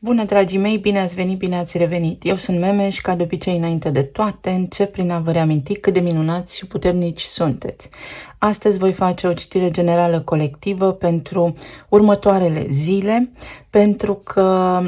Bună, dragii mei, bine ați venit, bine ați revenit. Eu sunt Meme și, ca de obicei, înainte de toate, încep prin a vă reaminti cât de minunați și puternici sunteți. Astăzi voi face o citire generală colectivă pentru următoarele zile, pentru că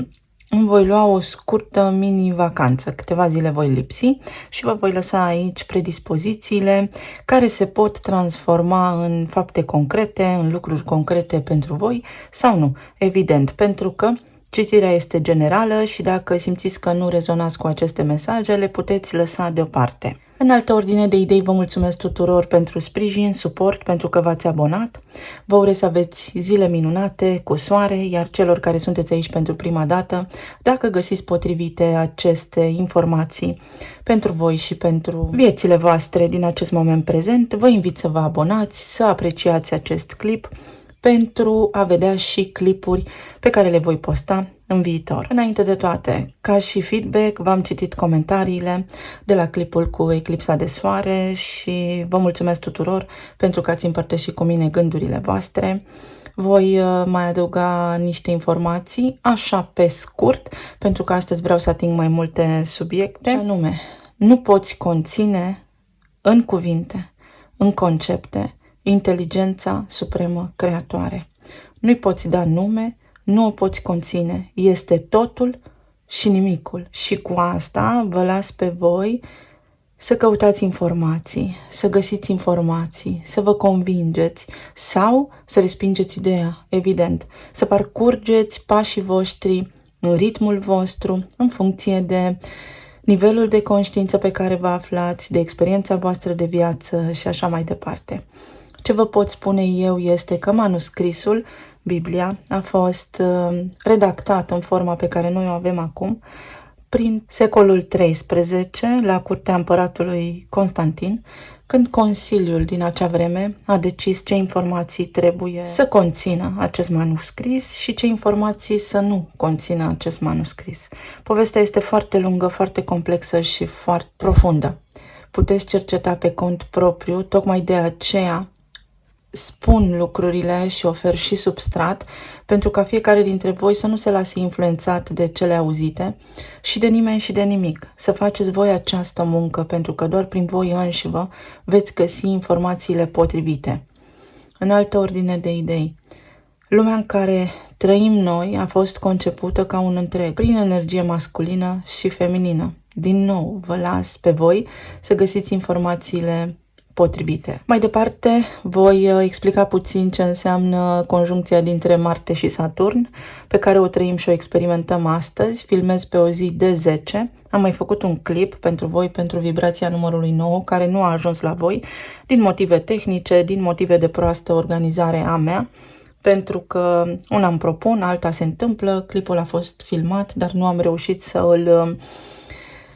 îmi voi lua o scurtă mini-vacanță. Câteva zile voi lipsi și vă voi lăsa aici predispozițiile care se pot transforma în fapte concrete, în lucruri concrete pentru voi sau nu. Evident, pentru că citirea este generală și dacă simțiți că nu rezonați cu aceste mesaje, le puteți lăsa deoparte. În altă ordine de idei, vă mulțumesc tuturor pentru sprijin, suport, pentru că v-ați abonat. Vă urez să aveți zile minunate, cu soare, iar celor care sunteți aici pentru prima dată, dacă găsiți potrivite aceste informații pentru voi și pentru viețile voastre din acest moment prezent, vă invit să vă abonați, să apreciați acest clip, pentru a vedea și clipuri pe care le voi posta în viitor. Înainte de toate, ca și feedback, v-am citit comentariile de la clipul cu eclipsa de soare și vă mulțumesc tuturor pentru că ați împărtășit cu mine gândurile voastre. Voi mai adăuga niște informații, așa pe scurt, pentru că astăzi vreau să ating mai multe subiecte, și anume, nu poți conține în cuvinte, în concepte, inteligența supremă creatoare. Nu-i poți da nume, nu o poți conține. Este totul și nimicul. Și cu asta vă las pe voi să căutați informații, să găsiți informații, să vă convingeți sau să respingeți ideea, evident. Să parcurgeți pașii voștri în ritmul vostru, în funcție de nivelul de conștiință pe care vă aflați, de experiența voastră de viață și așa mai departe. Ce vă pot spune eu este că manuscrisul, Biblia, a fost redactat în forma pe care noi o avem acum prin secolul XIII, la curtea împăratului Constantin, când Consiliul din acea vreme a decis ce informații trebuie să conțină acest manuscris și ce informații să nu conțină acest manuscris. Povestea este foarte lungă, foarte complexă și foarte profundă. Puteți cerceta pe cont propriu, tocmai de aceea spun lucrurile și ofer și substrat pentru ca fiecare dintre voi să nu se lase influențat de cele auzite și de nimeni și de nimic. Să faceți voi această muncă, pentru că doar prin voi înșivă veți găsi informațiile potrivite. În altă ordine de idei, lumea în care trăim noi a fost concepută ca un întreg, prin energie masculină și feminină. Din nou, vă las pe voi să găsiți informațiile potrivite. Mai departe, voi explica puțin ce înseamnă conjuncția dintre Marte și Saturn, pe care o trăim și o experimentăm astăzi. Filmez pe o zi de 10. Am mai făcut un clip pentru voi, pentru vibrația numărului 9, care nu a ajuns la voi, din motive tehnice, din motive de proastă organizare a mea, pentru că una îmi propun, alta se întâmplă, clipul a fost filmat, dar nu am reușit să îl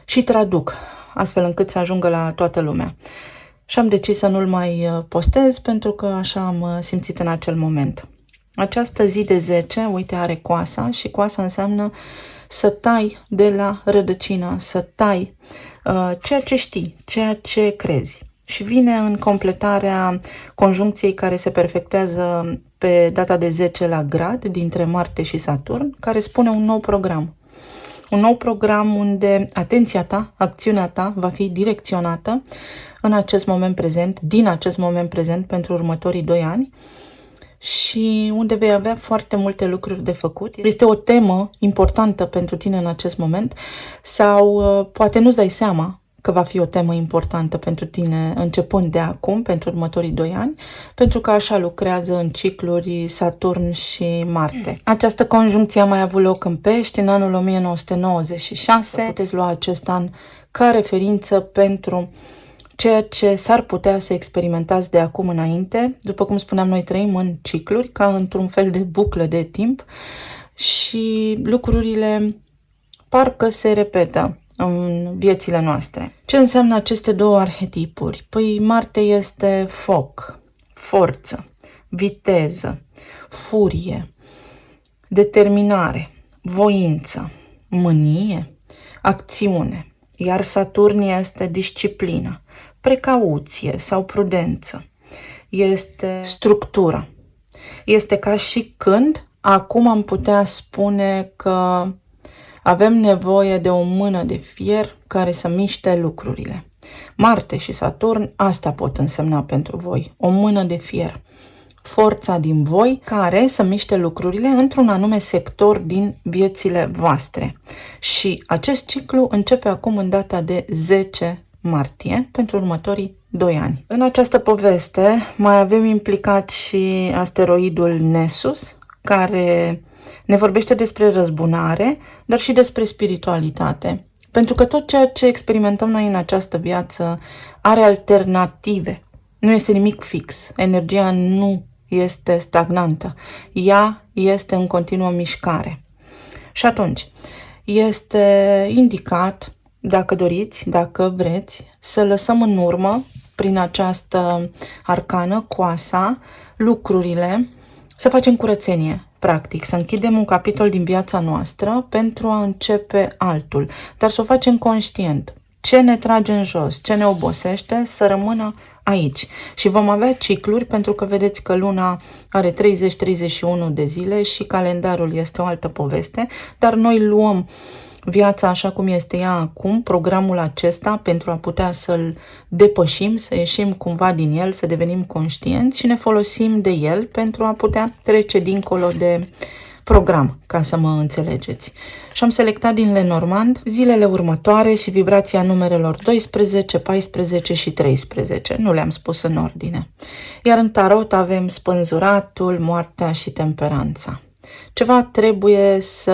și traduc, astfel încât să ajungă la toată lumea. Și am decis să nu-l mai postez pentru că așa am simțit în acel moment. Această zi de 10, uite, are coasa și coasa înseamnă să tai de la rădăcină, să tai ceea ce știi, ceea ce crezi. Și vine în completarea conjuncției care se perfectează pe data de 10 la grad dintre Marte și Saturn, care spune un nou program. Un nou program unde atenția ta, acțiunea ta va fi direcționată în acest moment prezent, din acest moment prezent pentru următorii 2 ani și unde vei avea foarte multe lucruri de făcut. Este o temă importantă pentru tine în acest moment sau poate nu-ți dai seama că va fi o temă importantă pentru tine începând de acum, pentru următorii 2 ani, pentru că așa lucrează în cicluri Saturn și Marte. Această conjuncție a mai avut loc în Pești în anul 1996. Puteți lua acest an ca referință pentru ceea ce s-ar putea să experimentați de acum înainte. După cum spuneam, noi trăim în cicluri, ca într-un fel de buclă de timp și lucrurile parcă se repetă în viețile noastre. Ce înseamnă aceste două arhetipuri? Păi Marte este foc, forță, viteză, furie, determinare, voință, mânie, acțiune. Iar Saturn este disciplină, precauție sau prudență. Este structură. Este ca și când acum am putea spune că Avem nevoie de o mână de fier care să miște lucrurile. Marte și Saturn asta pot însemna pentru voi, o mână de fier. Forța din voi care să miște lucrurile într-un anume sector din viețile voastre. Și acest ciclu începe acum în data de 10 martie pentru următorii 2 ani. În această poveste mai avem implicat și asteroidul Nessus, care ne vorbește despre răzbunare, dar și despre spiritualitate. Pentru că tot ceea ce experimentăm noi în această viață are alternative. Nu este nimic fix. Energia nu este stagnantă. Ea este în continuă mișcare. Și atunci, este indicat, dacă doriți, dacă vreți, să lăsăm în urmă, prin această arcană, coasa, lucrurile, să facem curățenie, practic, să închidem un capitol din viața noastră pentru a începe altul, dar să o facem conștient. Ce ne trage în jos, ce ne obosește, să rămână aici. Și vom avea cicluri, pentru că vedeți că luna are 30-31 de zile și calendarul este o altă poveste, dar noi luăm viața așa cum este ea acum, programul acesta, pentru a putea să-l depășim, să ieșim cumva din el, să devenim conștienți și ne folosim de el pentru a putea trece dincolo de program, ca să mă înțelegeți. Și am selectat din Lenormand zilele următoare și vibrația numerelor 12, 14 și 13. Nu le-am spus în ordine. Iar în tarot avem spânzuratul, moartea și temperanța. Ceva trebuie să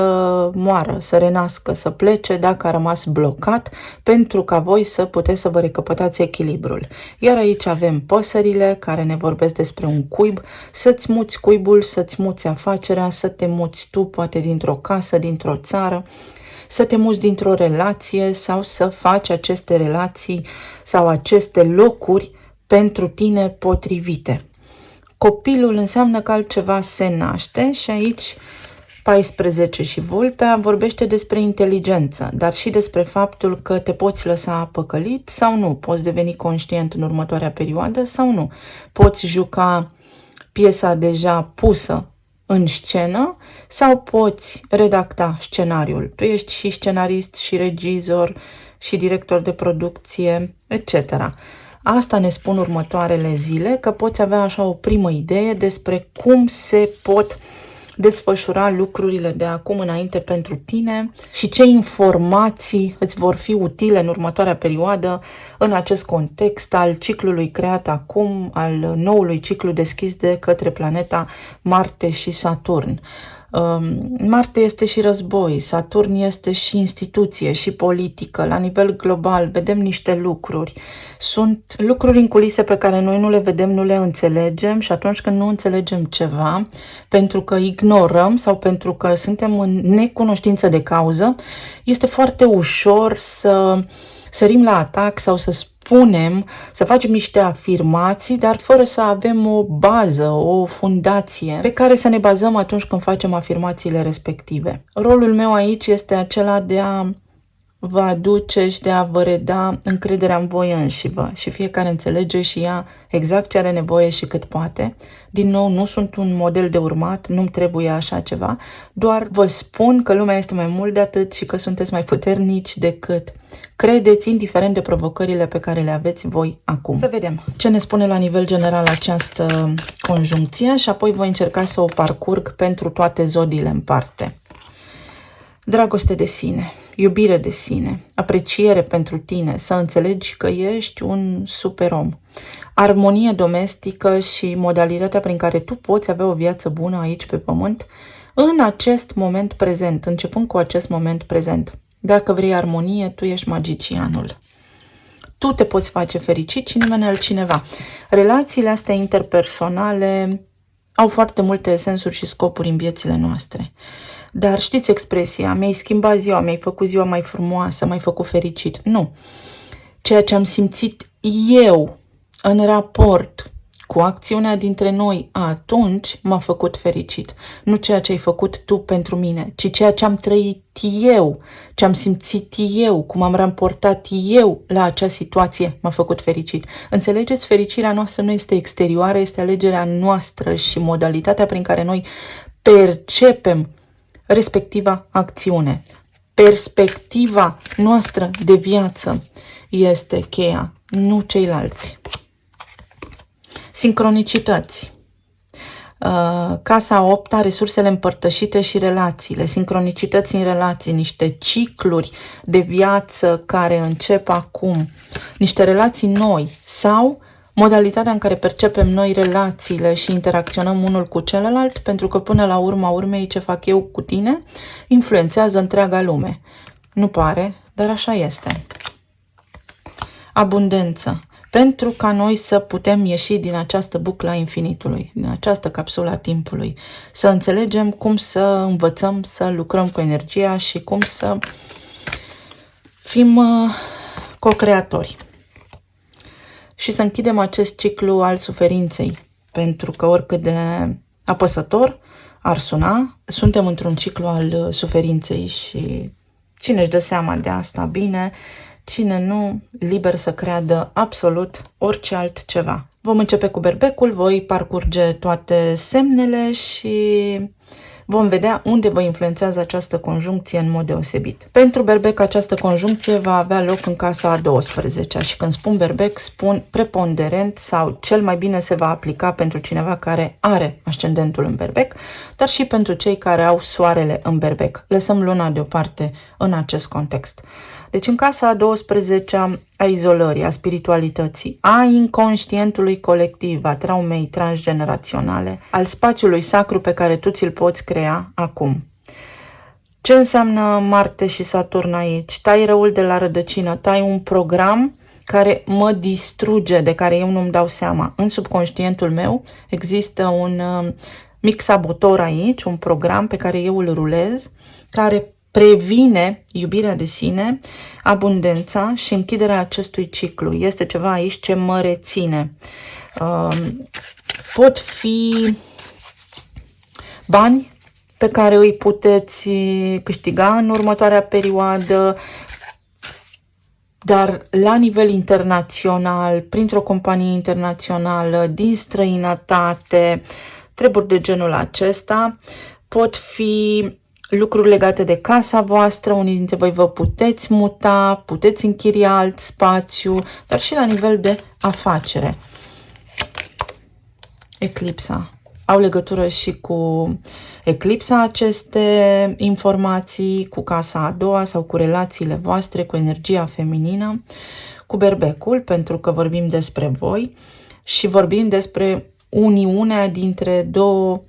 moară, să renască, să plece dacă a rămas blocat, pentru ca voi să puteți să vă recăpătați echilibrul. Iar aici avem păsările care ne vorbesc despre un cuib, să-ți muți cuibul, să-ți muți afacerea, să te muți tu, poate dintr-o casă, dintr-o țară, să te muți dintr-o relație sau să faci aceste relații sau aceste locuri pentru tine potrivite. Copilul înseamnă că altceva se naște și aici 14 și vulpea vorbește despre inteligență, dar și despre faptul că te poți lăsa păcălit sau nu, poți deveni conștient în următoarea perioadă sau nu, poți juca piesa deja pusă în scenă sau poți redacta scenariul. Tu ești și scenarist, și regizor, și director de producție, etc. Asta ne spun următoarele zile, că poți avea așa o primă idee despre cum se pot desfășura lucrurile de acum înainte pentru tine și ce informații îți vor fi utile în următoarea perioadă în acest context al ciclului creat acum, al noului ciclu deschis de către planeta Marte și Saturn. Marte este și război, Saturn este și instituție și politică. La nivel global vedem niște lucruri. Sunt lucruri în culise pe care noi nu le vedem, nu le înțelegem și atunci când nu înțelegem ceva, pentru că ignorăm sau pentru că suntem în necunoștință de cauză, este foarte ușor să sărim la atac sau să spunem, să facem niște afirmații, dar fără să avem o bază, o fundație pe care să ne bazăm atunci când facem afirmațiile respective. Rolul meu aici este acela de a vă aduce și de a vă reda încrederea în voi înșivă și fiecare înțelege și ia exact ce are nevoie și cât poate. Din nou, nu sunt un model de urmat, nu-mi trebuie așa ceva, doar vă spun că lumea este mai mult de atât și că sunteți mai puternici decât credeți, indiferent de provocările pe care le aveți voi acum. Să vedem ce ne spune la nivel general această conjuncție și apoi voi încerca să o parcurg pentru toate zodiile în parte. Dragoste de sine, iubire de sine, apreciere pentru tine, să înțelegi că ești un super om, armonie domestică și modalitatea prin care tu poți avea o viață bună aici pe pământ în acest moment prezent, începând cu acest moment prezent. Dacă vrei armonie, tu ești magicianul. Tu te poți face fericit și nimeni altcineva. Relațiile astea interpersonale au foarte multe sensuri și scopuri în viețile noastre. Dar știți expresia, mi-ai schimbat ziua, mi-ai făcut ziua mai frumoasă, m-ai făcut fericit. Nu. Ceea ce am simțit eu în raport cu acțiunea dintre noi atunci m-a făcut fericit. Nu ceea ce ai făcut tu pentru mine, ci ceea ce am trăit eu, ce am simțit eu, cum am raportat eu la acea situație m-a făcut fericit. Înțelegeți? Fericirea noastră nu este exterioară, este alegerea noastră și modalitatea prin care noi percepem respectiva acțiune. Perspectiva noastră de viață este cheia, nu ceilalți. Sincronicități. Casa 8, resursele împărtășite și relațiile, sincronicități în relații, niște cicluri de viață care încep acum, niște relații noi sau modalitatea în care percepem noi relațiile și interacționăm unul cu celălalt, pentru că până la urma urmei ce fac eu cu tine influențează întreaga lume. Nu pare, dar așa este. Abundență. Pentru ca noi să putem ieși din această buclă a infinitului, din această capsulă a timpului, să înțelegem cum să învățăm să lucrăm cu energia și cum să fim co-creatori. Și să închidem acest ciclu al suferinței, pentru că oricât de apăsător ar suna, suntem într-un ciclu al suferinței și cine își dă seama de asta bine, cine nu, liber să creadă absolut orice altceva. Vom începe cu berbecul, voi parcurge toate semnele și vom vedea unde vă influențează această conjuncție în mod deosebit. Pentru berbec, această conjuncție va avea loc în casa a 12-a și când spun berbec, spun preponderent sau cel mai bine se va aplica pentru cineva care are ascendentul în berbec, dar și pentru cei care au soarele în berbec. Lăsăm luna deoparte în acest context. Deci în casa a 12-a a izolării, a spiritualității, a inconștientului colectiv, a traumei transgeneraționale, al spațiului sacru pe care tu ți-l poți crea acum. Ce înseamnă Marte și Saturn aici? Tai răul de la rădăcină, tai un program care mă distruge, de care eu nu-mi dau seama. În subconștientul meu există un mic sabotor aici, un program pe care eu îl rulez, care previne iubirea de sine, abundența și închiderea acestui ciclu. Este ceva aici ce mă reține. Pot fi bani pe care îi puteți câștiga în următoarea perioadă, dar la nivel internațional, printr-o companie internațională, din străinătate, treburi de genul acesta. Pot fi lucruri legate de casa voastră, unii dintre voi vă puteți muta, puteți închiria alt spațiu, dar și la nivel de afacere. Eclipsa. Au legătură și cu eclipsa aceste informații, cu casa a doua sau cu relațiile voastre, cu energia feminină, cu berbecul, pentru că vorbim despre voi și vorbim despre uniunea dintre două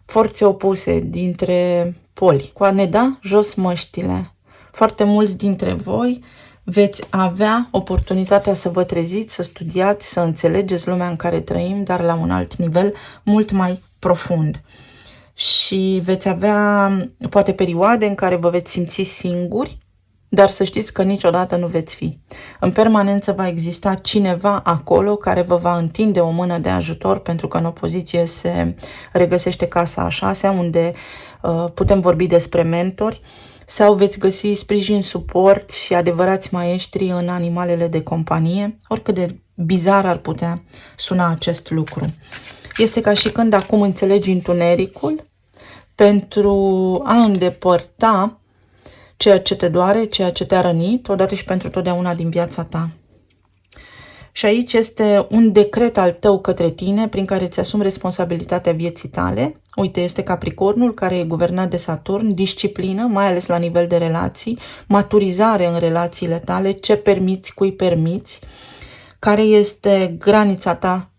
forțe opuse, dintre poli. Cu a ne da jos măștile. Foarte mulți dintre voi veți avea oportunitatea să vă treziți, să studiați, să înțelegeți lumea în care trăim, dar la un alt nivel mult mai profund. Și veți avea poate perioade în care vă veți simți singuri, dar să știți că niciodată nu veți fi. În permanență va exista cineva acolo care vă va întinde o mână de ajutor, pentru că în opoziție se regăsește casa a 6-a, unde putem vorbi despre mentori, sau veți găsi sprijin, suport și adevărați maestri în animalele de companie, oricât de bizar ar putea suna acest lucru. Este ca și când acum înțelegi întunericul pentru a îndepărta ceea ce te doare, ceea ce te-a rănit, odată și pentru totdeauna din viața ta. Și aici este un decret al tău către tine, prin care îți asumi responsabilitatea vieții tale. Uite, este Capricornul, care e guvernat de Saturn, disciplină, mai ales la nivel de relații, maturizare în relațiile tale, ce permiți, cui permiți, care este granița ta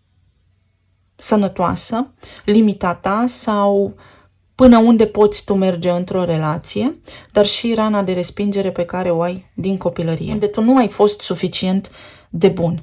sănătoasă, limita ta sau până unde poți tu merge într-o relație, dar și rana de respingere pe care o ai din copilărie, unde tu nu ai fost suficient de bun.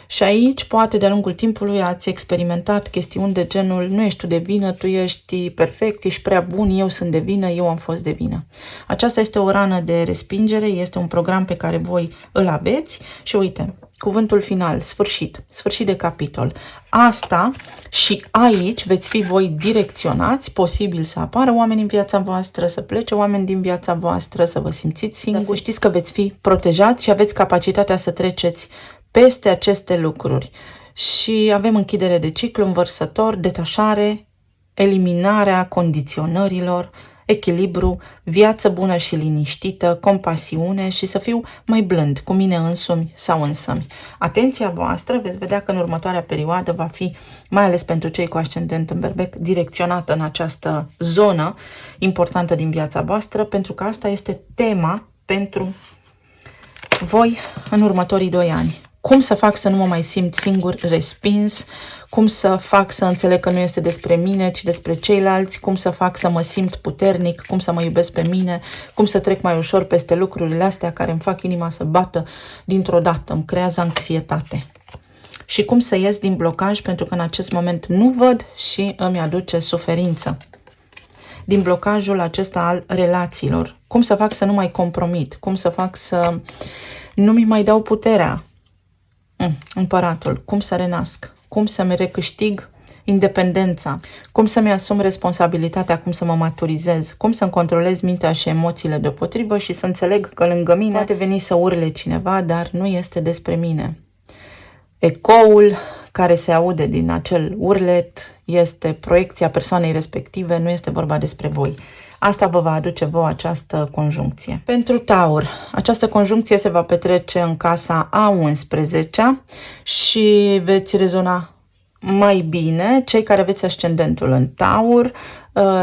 Și aici, poate de-a lungul timpului ați experimentat chestiuni de genul: nu ești tu de vină, tu ești perfect, ești prea bun, eu sunt de vină, eu am fost de vină. Aceasta este o rană de respingere, este un program pe care voi îl aveți și uite, cuvântul final, sfârșit, sfârșit de capitol. Asta și aici veți fi voi direcționați, posibil să apară oameni în viața voastră, să plece oameni din viața voastră, să vă simțiți singuri. Dar să știți că veți fi protejați și aveți capacitatea să treceți peste aceste lucruri. Și avem închidere de ciclu învărsător, detașare, eliminarea condiționărilor, echilibru, viață bună și liniștită, compasiune și să fiu mai blând cu mine însumi sau însămi. Atenția voastră, veți vedea că în următoarea perioadă va fi, mai ales pentru cei cu ascendent în Berbec, direcționată în această zonă importantă din viața voastră, pentru că asta este tema pentru voi în următorii 2 ani. Cum să fac să nu mă mai simt singur, respins, cum să fac să înțeleg că nu este despre mine, ci despre ceilalți, cum să fac să mă simt puternic, cum să mă iubesc pe mine, cum să trec mai ușor peste lucrurile astea care îmi fac inima să bată dintr-o dată, îmi creează anxietate. Și cum să ies din blocaj pentru că în acest moment nu văd și îmi aduce suferință. Din blocajul acesta al relațiilor. Cum să fac să nu mai compromit, cum să fac să nu mi mai dau puterea. Împăratul, cum să renasc, cum să-mi recâștig independența, cum să-mi asum responsabilitatea, cum să mă maturizez, cum să-mi controlez mintea și emoțiile deopotrivă și să înțeleg că lângă mine poate veni să urle cineva, dar nu este despre mine. Ecoul care se aude din acel urlet este proiecția persoanei respective, nu este vorba despre voi. Asta vă va aduce vouă această conjuncție. Pentru Taur, această conjuncție se va petrece în casa a 11-a și veți rezona mai bine. Cei care aveți ascendentul în Taur,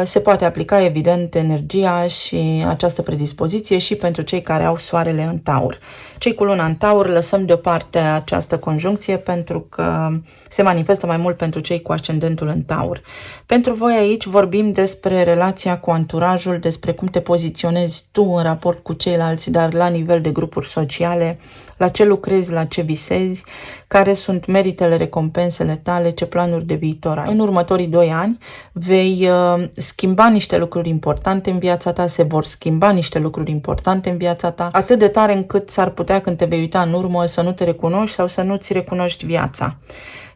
se poate aplica evident energia și această predispoziție și pentru cei care au soarele în Taur. Cei cu luna în Taur lăsăm deoparte această conjuncție pentru că se manifestă mai mult pentru cei cu ascendentul în Taur. Pentru voi aici vorbim despre relația cu anturajul, despre cum te poziționezi tu în raport cu ceilalți, dar la nivel de grupuri sociale, la ce lucrezi, la ce visezi, care sunt meritele, recompensele tale, ce planuri de viitor ai. În următorii 2 ani vei schimba niște lucruri importante în viața ta, se vor schimba niște lucruri importante în viața ta, atât de tare încât s-ar putea când te vei uita în urmă să nu te recunoști sau să nu-ți recunoști viața.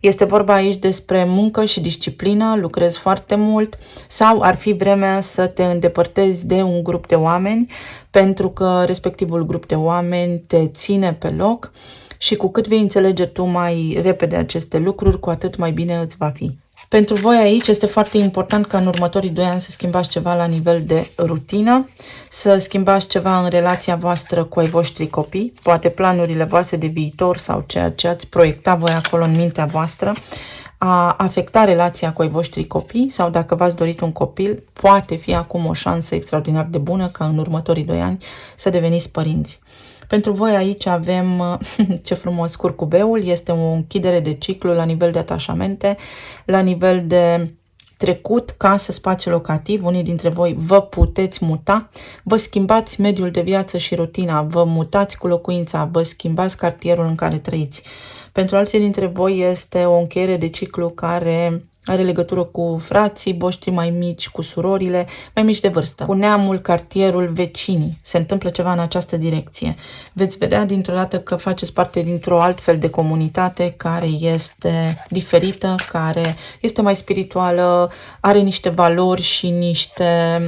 Este vorba aici despre muncă și disciplină, lucrezi foarte mult sau ar fi vremea să te îndepărtezi de un grup de oameni pentru că respectivul grup de oameni te ține pe loc și cu cât vei înțelege tu mai repede aceste lucruri, cu atât mai bine îți va fi. Pentru voi aici este foarte important ca în următorii 2 ani să schimbați ceva la nivel de rutină, să schimbați ceva în relația voastră cu ai voștri copii, poate planurile voastre de viitor sau ceea ce ați proiectat voi acolo în mintea voastră, a afecta relația cu ai voștri copii sau dacă v-ați dorit un copil, poate fi acum o șansă extraordinar de bună ca în următorii 2 ani să deveniți părinți. Pentru voi aici avem, ce frumos, curcubeul, este o închidere de ciclu la nivel de atașamente, la nivel de trecut, casă, spațiu locativ. Unii dintre voi vă puteți muta, vă schimbați mediul de viață și rutina, vă mutați cu locuința, vă schimbați cartierul în care trăiți. Pentru alții dintre voi este o încheiere de ciclu care are legătură cu frații voștri mai mici, cu surorile mai mici de vârstă, cu neamul, cartierul, vecinii. Se întâmplă ceva în această direcție. Veți vedea dintr-o dată că faceți parte dintr-o altfel de comunitate care este diferită, care este mai spirituală, are niște valori și niște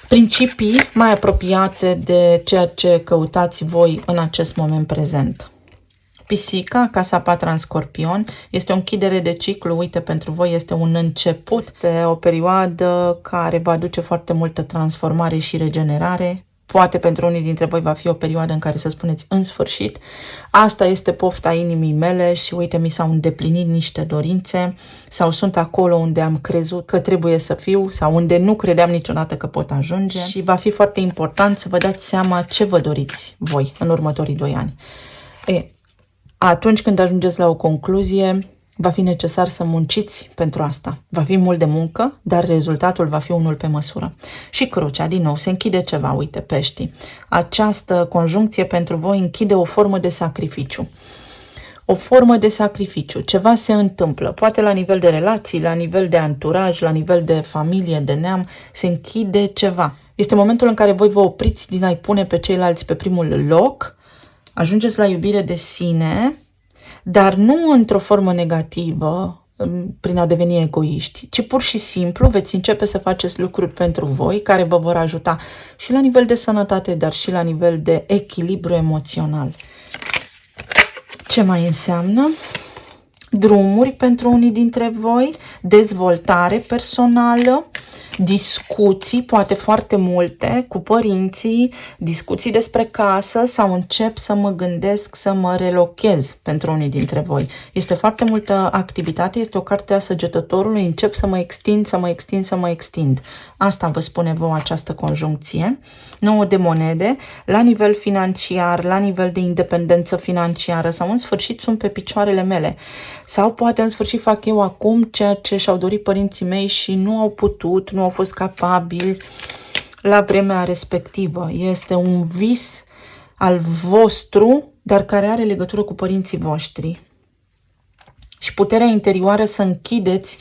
principii mai apropiate de ceea ce căutați voi în acest moment prezent. Pisica, casa 4 în Scorpion, este o închidere de ciclu, uite, pentru voi este un început, este o perioadă care va aduce foarte multă transformare și regenerare. Poate pentru unii dintre voi va fi o perioadă în care să spuneți în sfârșit, asta este pofta inimii mele și uite, mi s-au îndeplinit niște dorințe sau sunt acolo unde am crezut că trebuie să fiu sau unde nu credeam niciodată că pot ajunge și va fi foarte important să vă dați seama ce vă doriți voi în următorii 2 ani. Atunci când ajungeți la o concluzie, va fi necesar să munciți pentru asta. Va fi mult de muncă, dar rezultatul va fi unul pe măsură. Și crucea, din nou, se închide ceva, uite, peștii. Această conjuncție pentru voi închide o formă de sacrificiu. O formă de sacrificiu. Ceva se întâmplă, poate la nivel de relații, la nivel de anturaj, la nivel de familie, de neam, se închide ceva. Este momentul în care voi vă opriți din a-i pune pe ceilalți pe primul loc, ajungeți la iubire de sine, dar nu într-o formă negativă, prin a deveni egoiști, ci pur și simplu veți începe să faceți lucruri pentru voi care vă vor ajuta și la nivel de sănătate, dar și la nivel de echilibru emoțional. Ce mai înseamnă? Drumuri pentru unii dintre voi, dezvoltare personală, discuții, poate foarte multe, cu părinții, discuții despre casă sau încep să mă gândesc să mă relochez pentru unii dintre voi. Este foarte multă activitate, este o carte a Săgetătorului, încep să mă extind, să mă extind, să mă extind. Asta vă spune vouă această conjuncție. 9 de monede, la nivel financiar, la nivel de independență financiară sau în sfârșit sunt pe picioarele mele. Sau poate în sfârșit fac eu acum ceea ce și-au dorit părinții mei și nu au putut, nu au fost capabili la vremea respectivă. Este un vis al vostru, dar care are legătură cu părinții voștri. Și puterea interioară să închideți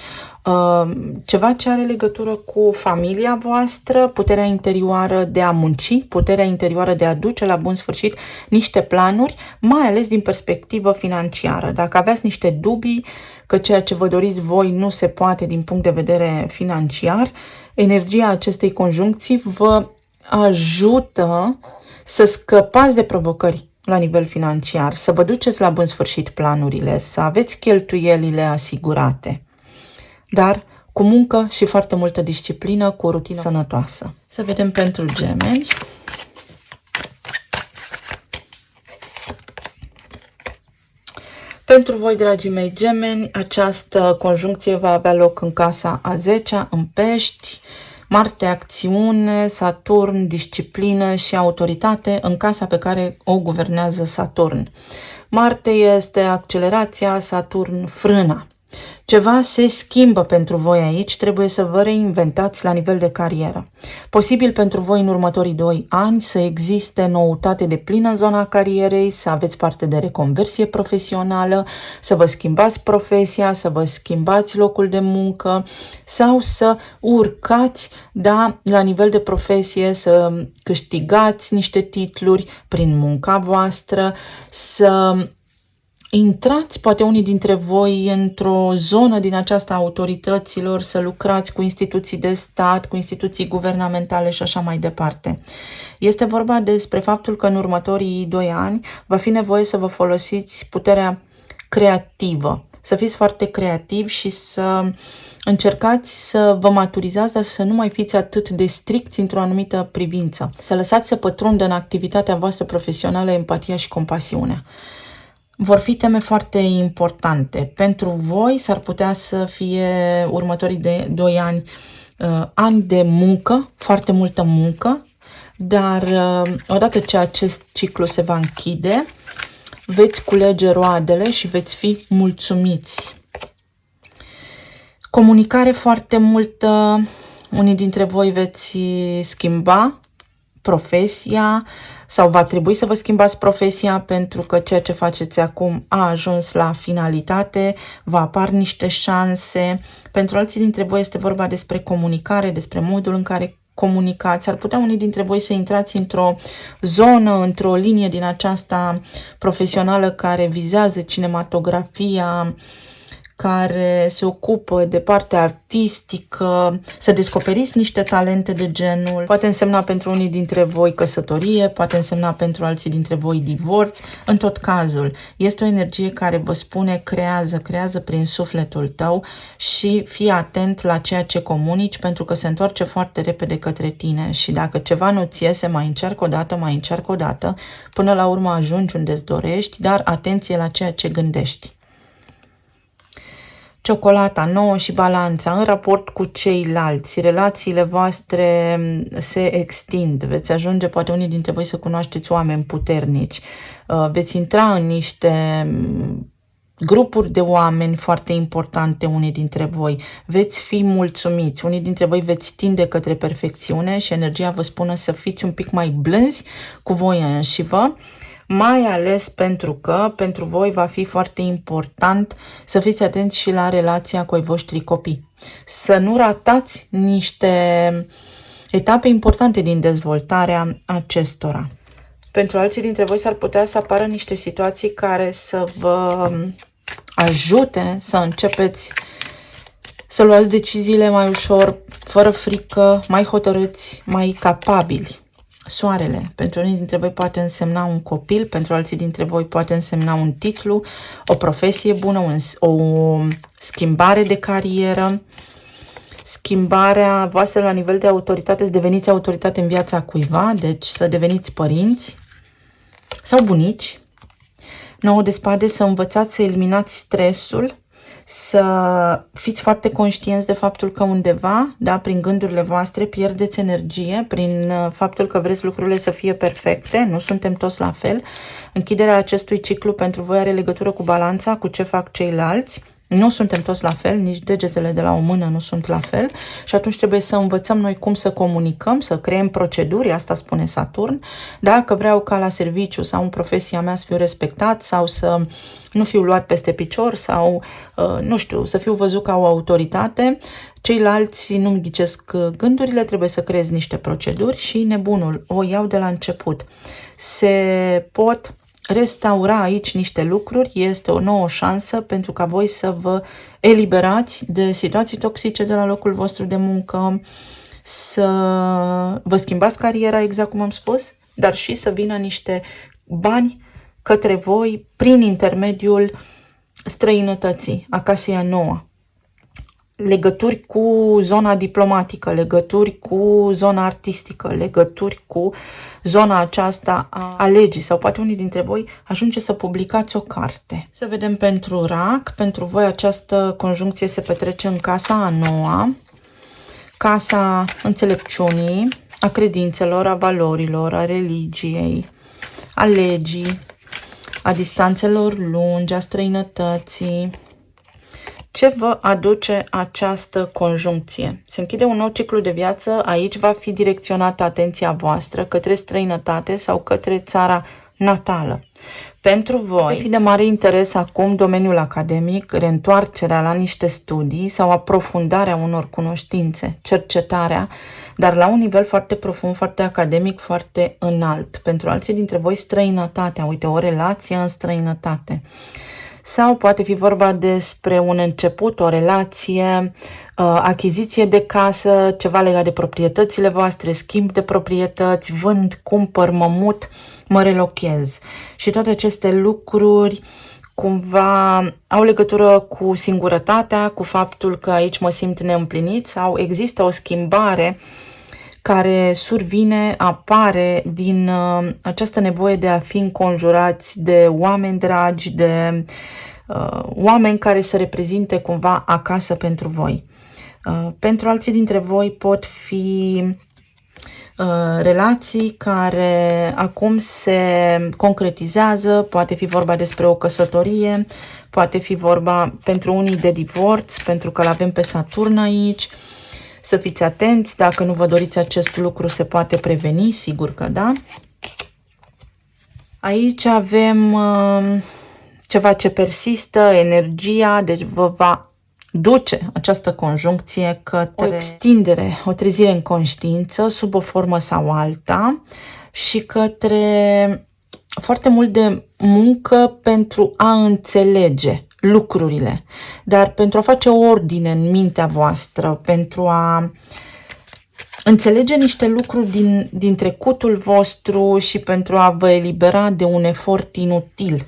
ceva ce are legătură cu familia voastră, puterea interioară de a munci, puterea interioară de a duce la bun sfârșit niște planuri, mai ales din perspectivă financiară. Dacă aveați niște dubii că ceea ce vă doriți voi nu se poate din punct de vedere financiar, energia acestei conjuncții vă ajută să scăpați de provocări la nivel financiar, să vă duceți la bun sfârșit planurile, să aveți cheltuielile asigurate, dar cu muncă și foarte multă disciplină, cu o rutină sănătoasă. Să vedem pentru gemeni. Pentru voi, dragii mei gemeni, această conjuncție va avea loc în casa a 10-a, în Pești, Marte, acțiune, Saturn, disciplină și autoritate în casa pe care o guvernează Saturn. Marte este accelerația, Saturn frâna. Ceva se schimbă pentru voi aici, trebuie să vă reinventați la nivel de carieră. Posibil pentru voi în următorii 2 ani să existe noutate de plină în zona carierei, să aveți parte de reconversie profesională, să vă schimbați profesia, să vă schimbați locul de muncă sau să urcați, da, la nivel de profesie, să câștigați niște titluri prin munca voastră, să intrați, poate unii dintre voi, într-o zonă din aceasta autorităților, să lucrați cu instituții de stat, cu instituții guvernamentale și așa mai departe. Este vorba despre faptul că în următorii 2 ani va fi nevoie să vă folosiți puterea creativă, să fiți foarte creativi și să încercați să vă maturizați, dar să nu mai fiți atât de stricți într-o anumită privință. Să lăsați să pătrundă în activitatea voastră profesională empatia și compasiunea. Vor fi teme foarte importante. Pentru voi s-ar putea să fie următorii de 2 ani ani de muncă, foarte multă muncă, dar odată ce acest ciclu se va închide, veți culege roadele și veți fi mulțumiți. Comunicare foarte multă, unii dintre voi veți schimba profesia sau va trebui să vă schimbați profesia pentru că ceea ce faceți acum a ajuns la finalitate, vă apar niște șanse. Pentru alții dintre voi este vorba despre comunicare, despre modul în care comunicați. Ar putea unii dintre voi să intrați într-o zonă, într-o linie din aceasta profesională care vizează cinematografia, care se ocupă de partea artistică, să descoperiți niște talente de genul. Poate însemna pentru unii dintre voi căsătorie, poate însemna pentru alții dintre voi divorț. În tot cazul, este o energie care vă spune creează prin sufletul tău și fii atent la ceea ce comunici pentru că se întoarce foarte repede către tine și dacă ceva nu-ți iese, mai încearcă o dată, până la urmă ajungi unde îți dorești, dar atenție la ceea ce gândești. Ciocolata nouă și balanța în raport cu ceilalți, relațiile voastre se extind, veți ajunge poate unii dintre voi să cunoașteți oameni puternici, veți intra în niște grupuri de oameni foarte importante, unii dintre voi, veți fi mulțumiți, unii dintre voi veți tinde către perfecțiune și energia vă spune să fiți un pic mai blânzi cu voi înșivă, mai ales pentru că pentru voi va fi foarte important să fiți atenți și la relația cu ai voștri copii. Să nu ratați niște etape importante din dezvoltarea acestora. Pentru alții dintre voi s-ar putea să apară niște situații care să vă ajute să începeți să luați deciziile mai ușor, fără frică, mai hotărâți, mai capabili. Soarele, pentru unii dintre voi poate însemna un copil, pentru alții dintre voi poate însemna un titlu, o profesie bună, o schimbare de carieră. schimbarea voastră la nivel de autoritate, să deveniți autoritate în viața cuiva, deci să deveniți părinți sau bunici. 9 de spade, să învățați să eliminați stresul, să fiți foarte conștienți de faptul că undeva, da, prin gândurile voastre, pierdeți energie, prin faptul că vreți lucrurile să fie perfecte, nu suntem toți la fel. Închiderea acestui ciclu pentru voi are legătură cu balanța, cu ce fac ceilalți. Nu suntem toți la fel, nici degetele de la o mână nu sunt la fel și atunci trebuie să învățăm noi cum să comunicăm, să creăm proceduri, asta spune Saturn. Dacă vreau ca la serviciu sau în profesia mea să fiu respectat sau să nu fiu luat peste picior sau, nu știu, să fiu văzut ca o autoritate, ceilalți nu-mi ghicesc gândurile, trebuie să creez niște proceduri și nebunul, o iau de la început. Se pot restaura aici niște lucruri, este o nouă șansă pentru ca voi să vă eliberați de situații toxice de la locul vostru de muncă, să vă schimbați cariera, exact cum am spus, dar și să vină niște bani către voi prin intermediul străinătății, a casei a noua. Legături cu zona diplomatică, legături cu zona artistică, legături cu zona aceasta a legii sau poate unii dintre voi ajunge să publicați o carte. Să vedem pentru rac, pentru voi această conjuncție se petrece în casa a noua, casa înțelepciunii, a credințelor, a valorilor, a religiei, a legii, a distanțelor lungi, a străinătății. Ce vă aduce această conjuncție? Se închide un nou ciclu de viață, aici va fi direcționată atenția voastră către străinătate sau către țara natală. Pentru voi, poate fi de mare interes acum domeniul academic, reîntoarcerea la niște studii sau aprofundarea unor cunoștințe, cercetarea, dar la un nivel foarte profund, foarte academic, foarte înalt. Pentru alții dintre voi, străinătatea, uite, o relație în străinătate. Sau poate fi vorba despre un început, o relație, achiziție de casă, ceva legat de proprietățile voastre, schimb de proprietăți, vând, cumpăr, mă mut, mă relochez. Și toate aceste lucruri cumva au legătură cu singurătatea, cu faptul că aici mă simt neîmplinit sau există o schimbare care survine, apare din această nevoie de a fi înconjurați de oameni dragi, de oameni care să reprezinte cumva acasă pentru voi. Pentru alții dintre voi pot fi relații care acum se concretizează, poate fi vorba despre o căsătorie, poate fi vorba pentru unii de divorț, pentru că l-avem pe Saturn aici. Să fiți atenți, dacă nu vă doriți acest lucru, se poate preveni, sigur că da. Aici avem ceva ce persistă, energia, deci vă va duce această conjuncție către o extindere, o trezire în conștiință, sub o formă sau alta și către foarte mult de muncă pentru a înțelege lucrurile, dar pentru a face ordine în mintea voastră, pentru a înțelege niște lucruri din trecutul vostru și pentru a vă elibera de un efort inutil.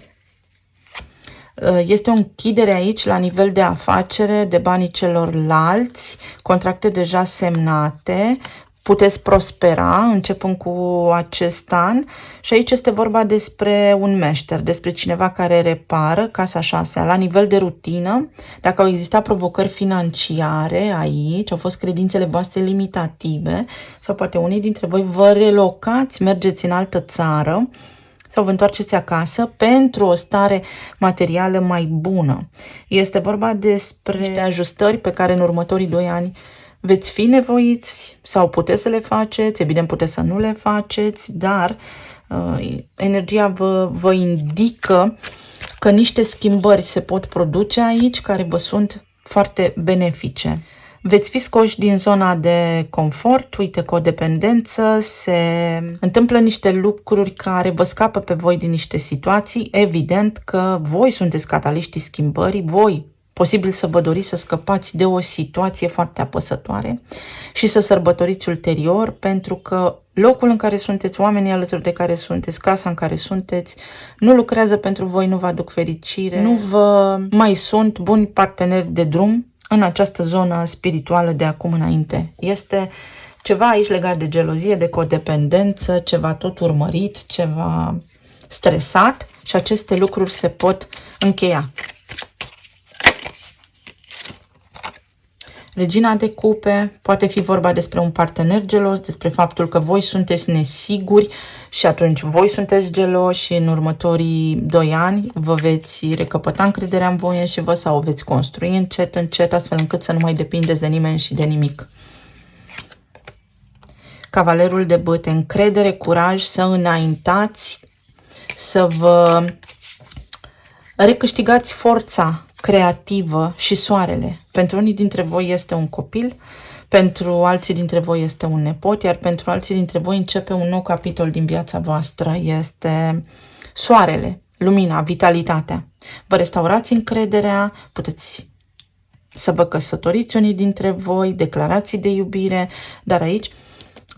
Este o închidere aici la nivel de afacere, de banii celorlalți, contracte deja semnate, puteți prospera începând cu acest an și aici este vorba despre un meșter, despre cineva care repară casa 6 la nivel de rutină. Dacă au existat provocări financiare aici, au fost credințele voastre limitative sau poate unii dintre voi vă relocați, mergeți în altă țară sau vă întoarceți acasă pentru o stare materială mai bună. Este vorba despre niște ajustări pe care în următorii 2 ani veți fi nevoiți sau puteți să le faceți, evident puteți să nu le faceți, dar energia vă indică că niște schimbări se pot produce aici care vă sunt foarte benefice. Veți fi scoși din zona de confort, uite, codependență, se întâmplă niște lucruri care vă scapă pe voi din niște situații, evident că voi sunteți cataliștii schimbării, voi posibil să vă doriți să scăpați de o situație foarte apăsătoare și să sărbătoriți ulterior, pentru că locul în care sunteți, oamenii alături de care sunteți, casa în care sunteți, nu lucrează pentru voi, nu vă aduc fericire, nu vă mai sunt buni parteneri de drum, în această zonă spirituală de acum înainte. Este ceva aici legat de gelozie, de codependență, ceva tot urmărit, ceva stresat și aceste lucruri se pot încheia. Regina de cupe, poate fi vorba despre un partener gelos, despre faptul că voi sunteți nesiguri și atunci voi sunteți geloși și în următorii 2 ani vă veți recăpăta încrederea în voi și vă sau o veți construi încet, încet, astfel încât să nu mai depindeți de nimeni și de nimic. Cavalerul de bâte, încredere, curaj să înaintați, să vă recâștigați forța creativă și soarele. Pentru unii dintre voi este un copil, pentru alții dintre voi este un nepot, iar pentru alții dintre voi începe un nou capitol din viața voastră. Este soarele, lumina, vitalitatea. Vă restaurați încrederea, puteți să vă căsătoriți unii dintre voi, declarații de iubire, dar aici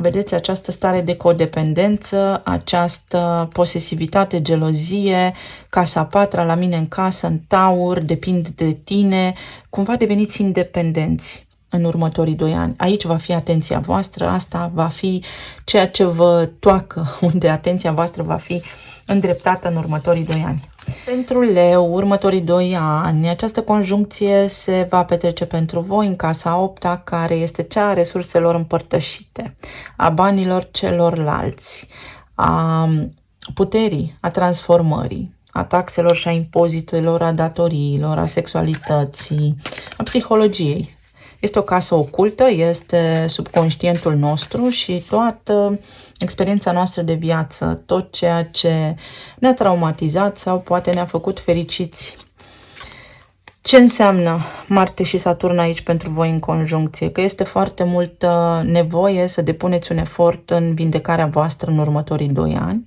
vedeți această stare de codependență, această posesivitate, gelozie, casa a patra la mine în casă, în taur, depind de tine, cumva deveniți independenți în următorii 2 ani. Aici va fi atenția voastră, asta va fi ceea ce vă toacă, unde atenția voastră va fi îndreptată în următorii 2 ani. Pentru Leu, următorii 2 ani, această conjuncție se va petrece pentru voi în casa a 8-a, care este cea a resurselor împărtășite, a banilor celorlalți, a puterii, a transformării, a taxelor și a impozitelor, a datoriilor, a sexualității, a psihologiei. Este o casă ocultă, este subconștientul nostru și toată experiența noastră de viață, tot ceea ce ne-a traumatizat sau poate ne-a făcut fericiți. Ce înseamnă Marte și Saturn aici pentru voi în conjuncție? Că este foarte multă nevoie să depuneți un efort în vindecarea voastră în următorii 2 ani,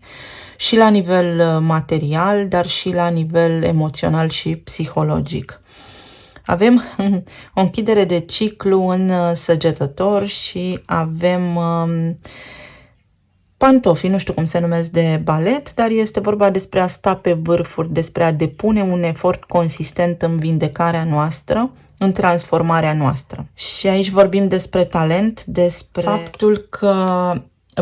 și la nivel material, dar și la nivel emoțional și psihologic. Avem o închidere de ciclu în Săgetător și avem pantofi, nu știu cum se numesc, de balet, dar este vorba despre a sta pe vârfuri, despre a depune un efort consistent în vindecarea noastră, în transformarea noastră. Și aici vorbim despre talent, despre faptul că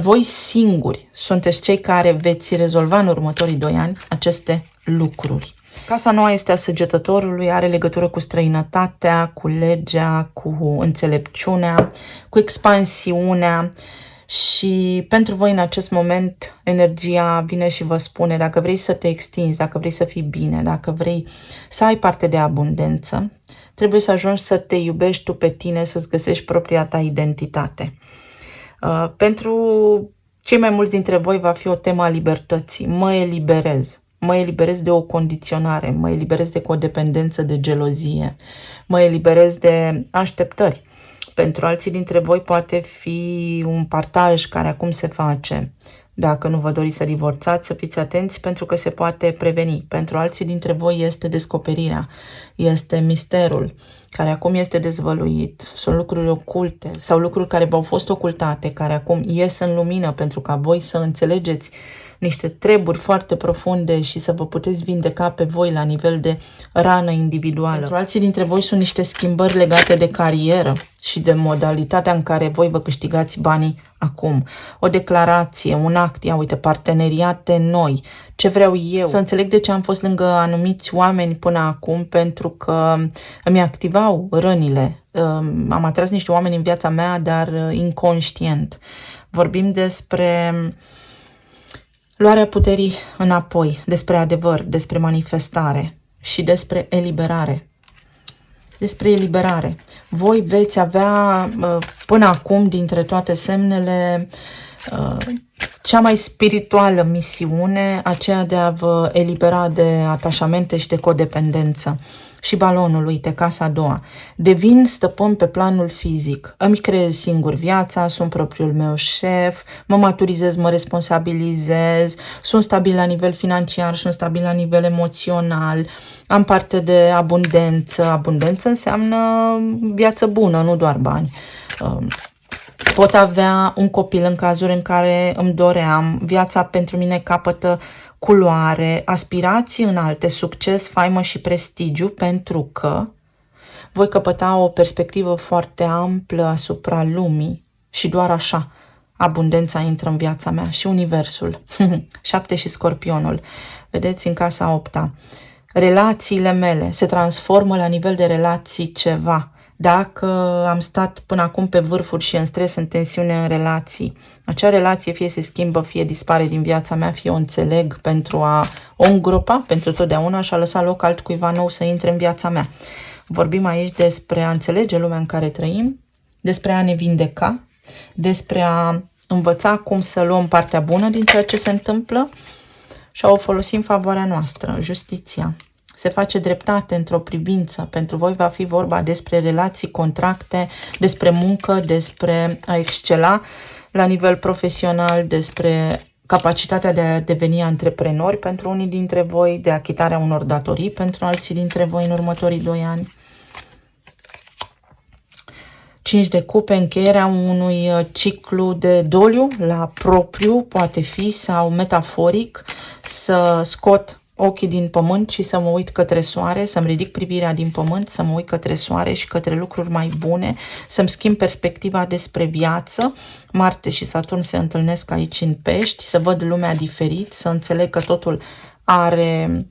voi singuri sunteți cei care veți rezolva în următorii 2 ani aceste lucruri. Casa noua este a Săgetătorului, are legătură cu străinătatea, cu legea, cu înțelepciunea, cu expansiunea și pentru voi în acest moment energia vine și vă spune dacă vrei să te extinzi, dacă vrei să fii bine, dacă vrei să ai parte de abundență, trebuie să ajungi să te iubești tu pe tine, să-ți găsești propria ta identitate. Pentru cei mai mulți dintre voi va fi o temă a libertății. Mă eliberez. Mă eliberez de o condiționare, mă eliberez de codependență, de gelozie, mă eliberez de așteptări. Pentru alții dintre voi poate fi un partaj care acum se face. Dacă nu vă doriți să divorțați, să fiți atenți pentru că se poate preveni. Pentru alții dintre voi este descoperirea, este misterul care acum este dezvăluit. Sunt lucruri oculte sau lucruri care v-au fost ocultate, care acum ies în lumină pentru ca voi să înțelegeți niște treburi foarte profunde și să vă puteți vindeca pe voi la nivel de rană individuală. Pentru alții dintre voi sunt niște schimbări legate de carieră și de modalitatea în care voi vă câștigați banii acum. O declarație, un act, ia uite, parteneriate noi. Ce vreau eu? Să înțeleg de ce am fost lângă anumiți oameni până acum, pentru că îmi activau rănile. Am atras niște oameni în viața mea, dar inconștient. Vorbim despre luarea puterii înapoi, despre adevăr, despre manifestare și despre eliberare. Despre eliberare. Voi veți avea până acum dintre toate semnele cea mai spirituală misiune, aceea de a vă elibera de atașamente și de codependență. Și balonul, uite, casa a doua. Devin stăpân pe planul fizic. Îmi creez singur viața, sunt propriul meu șef, mă maturizez, mă responsabilizez, sunt stabil la nivel financiar, sunt stabil la nivel emoțional, am parte de abundență. Abundență înseamnă viață bună, nu doar bani. Pot avea un copil în cazuri în care îmi doream, viața pentru mine capătă culoare, aspirații înalte, succes, faimă și prestigiu, pentru că voi căpăta o perspectivă foarte amplă asupra lumii și doar așa abundența intră în viața mea și universul. 7 și Scorpionul. Vedeți în casa 8-a. Relațiile mele se transformă la nivel de relații ceva. Dacă am stat până acum pe vârfuri și în stres, în tensiune în relații, acea relație fie se schimbă, fie dispare din viața mea, fie o înțeleg pentru a o îngropa pentru totdeauna și a lăsa loc altcuiva nou să intre în viața mea. Vorbim aici despre a înțelege lumea în care trăim, despre a ne vindeca, despre a învăța cum să luăm partea bună din ceea ce se întâmplă și a o folosi în favoarea noastră. Justiția. Se face dreptate într-o privință. Pentru voi va fi vorba despre relații, contracte, despre muncă, despre a excela la nivel profesional, despre capacitatea de a deveni antreprenori pentru unii dintre voi, de achitarea unor datorii pentru alții dintre voi în următorii 2 ani. 5 de cupe, încheierea unui ciclu de doliu la propriu, poate fi, sau metaforic, să scot ochii din pământ și să mă uit către soare, să-mi ridic privirea din pământ, să mă uit către soare și către lucruri mai bune, să-mi schimb perspectiva despre viață. Marte și Saturn se întâlnesc aici în Pești, să văd lumea diferit, să înțeleg că totul are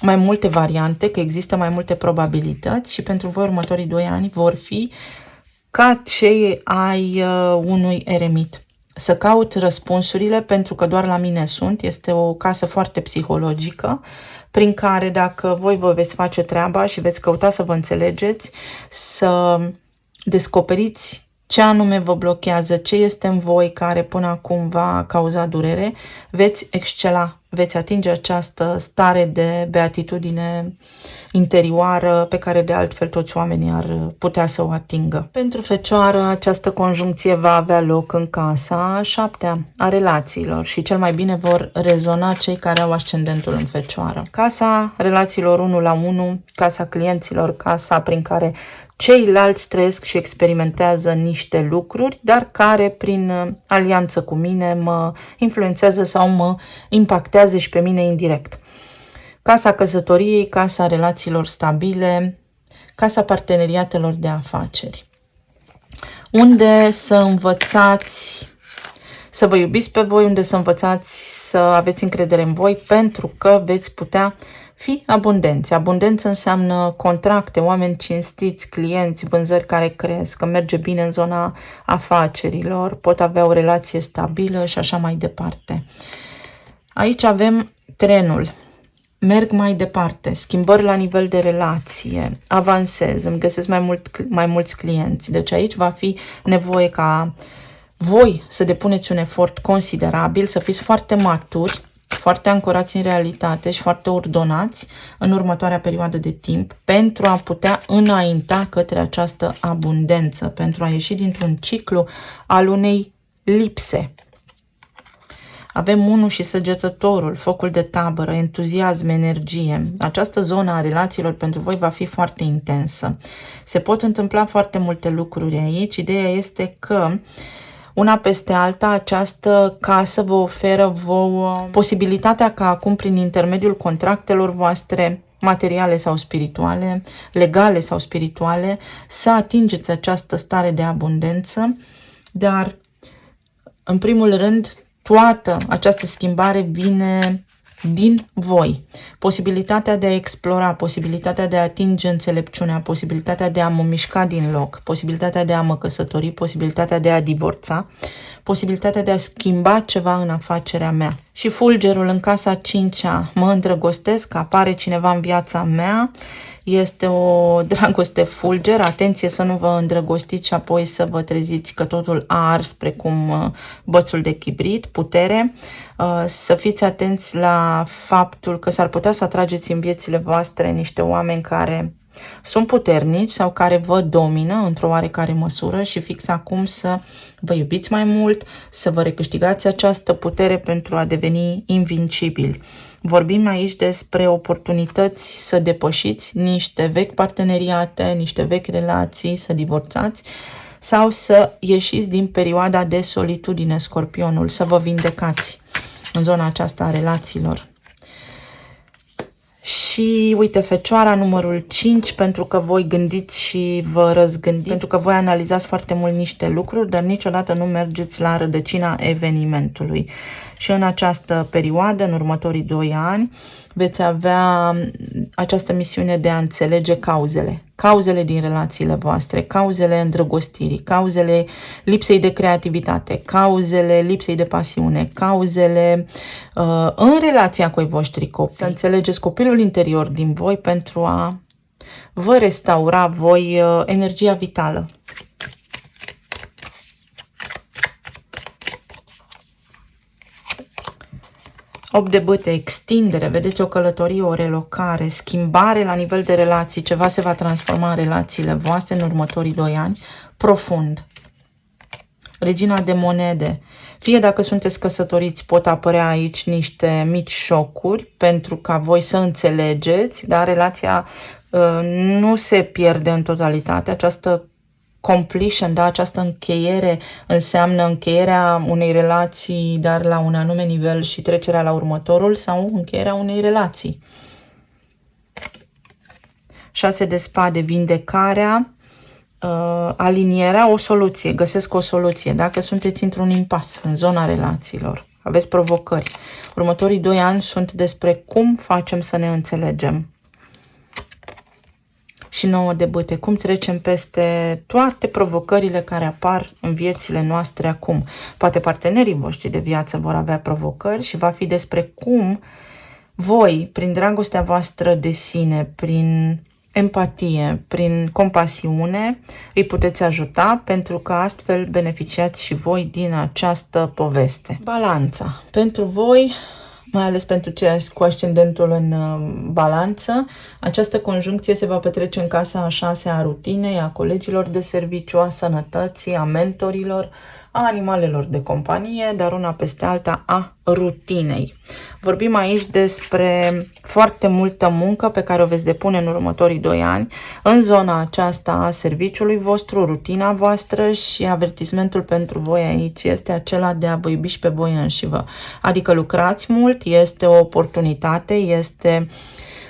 mai multe variante, că există mai multe probabilități și pentru voi următorii 2 ani vor fi ca cei ai unui eremit. Să caut răspunsurile pentru că doar la mine sunt. Este o casă foarte psihologică prin care dacă voi vă veți face treaba și veți căuta să vă înțelegeți, să descoperiți ce anume vă blochează, ce este în voi care până acum v-a cauzat durere, veți excela, veți atinge această stare de beatitudine interioară pe care de altfel toți oamenii ar putea să o atingă. Pentru Fecioară, această conjuncție va avea loc în casa 7-a a relațiilor și cel mai bine vor rezona cei care au ascendentul în Fecioară. Casa relațiilor 1 la 1, casa clienților, casa prin care ceilalți trăiesc și experimentează niște lucruri, dar care prin alianță cu mine mă influențează sau mă impactează și pe mine indirect. Casa căsătoriei, casa relațiilor stabile, casa parteneriatelor de afaceri. Unde să învățați să vă iubiți pe voi, unde să învățați să aveți încredere în voi, pentru că veți putea fi abundenți. Abundență înseamnă contracte, oameni cinstiți, clienți, vânzări care cresc, că merge bine în zona afacerilor, pot avea o relație stabilă și așa mai departe. Aici avem trenul. Merg mai departe, schimbări la nivel de relație, avansez, îmi găsesc mai mulți clienți. Deci aici va fi nevoie ca voi să depuneți un efort considerabil, să fiți foarte maturi, foarte ancorați în realitate și foarte ordonați în următoarea perioadă de timp pentru a putea înainta către această abundență, pentru a ieși dintr-un ciclu al unei lipse. Avem 1 și Săgetătorul, focul de tabără, entuziasm, energie. Această zonă a relațiilor pentru voi va fi foarte intensă. Se pot întâmpla foarte multe lucruri aici. Ideea este că una peste alta, această casă vă oferă vouă posibilitatea ca acum, prin intermediul contractelor voastre, materiale sau spirituale, legale sau spirituale, să atingeți această stare de abundență, dar, în primul rând, toată această schimbare vine din voi. Posibilitatea de a explora, posibilitatea de a atinge înțelepciunea, posibilitatea de a mă mișca din loc, posibilitatea de a mă căsători, posibilitatea de a divorța, posibilitatea de a schimba ceva în afacerea mea. Și fulgerul în casa 5-a, mă îndrăgostesc, apare cineva în viața mea, este o dragoste fulger, atenție să nu vă îndrăgostiți și apoi să vă treziți că totul a ars precum bățul de chibrit, putere. Să fiți atenți la faptul că s-ar putea să atrageți în viețile voastre niște oameni care sunt puternici sau care vă domină într-o oarecare măsură și fix acum să vă iubiți mai mult, să vă recâștigați această putere pentru a deveni invincibili. Vorbim aici despre oportunități să depășiți niște vechi parteneriate, niște vechi relații, să divorțați sau să ieșiți din perioada de solitudine, Scorpionul, să vă vindecați în zona aceasta a relațiilor. Și uite, Fecioara numărul 5, pentru că voi gândiți și vă răzgândiți, pentru că voi analizați foarte mult niște lucruri, dar niciodată nu mergeți la rădăcina evenimentului. Și în această perioadă, în următorii 2 ani, veți avea această misiune de a înțelege cauzele din relațiile voastre, cauzele îndrăgostirii, cauzele lipsei de creativitate, cauzele lipsei de pasiune, cauzele în relația cu ai voștri copii. Să înțelegeți copilul interior din voi pentru a vă restaura voi energia vitală. Opt de bâte, extindere, vedeți, o călătorie, o relocare, schimbare la nivel de relații, ceva se va transforma în relațiile voastre în următorii 2 ani, profund. Regina de monede, fie dacă sunteți căsătoriți, pot apărea aici niște mici șocuri pentru ca voi să înțelegeți, dar relația nu se pierde în totalitate, această completion, da, această încheiere înseamnă încheierea unei relații, dar la un anume nivel și trecerea la următorul sau încheierea unei relații. 6 de spade, vindecarea, alinierea, o soluție, găsesc o soluție. Dacă sunteți într-un impas în zona relațiilor, aveți provocări. Următorii 2 ani sunt despre cum facem să ne înțelegem. Și 9 de bâte, cum trecem peste toate provocările care apar în viețile noastre acum. Poate partenerii voștri de viață vor avea provocări și va fi despre cum voi, prin dragostea voastră de sine, prin empatie, prin compasiune, îi puteți ajuta, pentru că astfel beneficiați și voi din această poveste. Balanța. Pentru voi, mai ales pentru cei cu ascendentul în balanță, această conjuncție se va petrece în casa a 6-a a rutinei, a colegilor de serviciu, a sănătății, a mentorilor, a animalelor de companie, dar una peste alta a rutinei. Vorbim aici despre foarte multă muncă pe care o veți depune în următorii 2 ani în zona aceasta a serviciului vostru, rutina voastră, și avertismentul pentru voi aici este acela de a vă iubi și pe voi înșivă. Adică lucrați mult, este o oportunitate, este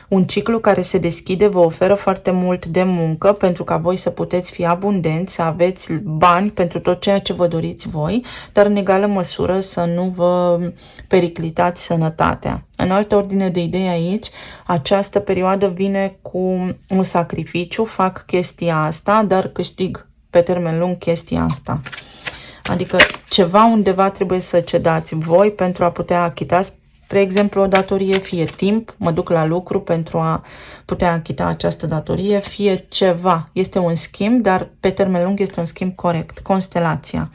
un ciclu care se deschide, vă oferă foarte mult de muncă pentru ca voi să puteți fi abundenți, să aveți bani pentru tot ceea ce vă doriți voi, dar în egală măsură să nu vă periclitați sănătatea. În altă ordine de idei aici, această perioadă vine cu un sacrificiu, fac chestia asta, dar câștig pe termen lung chestia asta. Adică ceva undeva trebuie să cedați voi pentru a putea achita, spre exemplu, o datorie, fie timp, mă duc la lucru pentru a putea achita această datorie, fie ceva. Este un schimb, dar pe termen lung este un schimb corect. Constelația.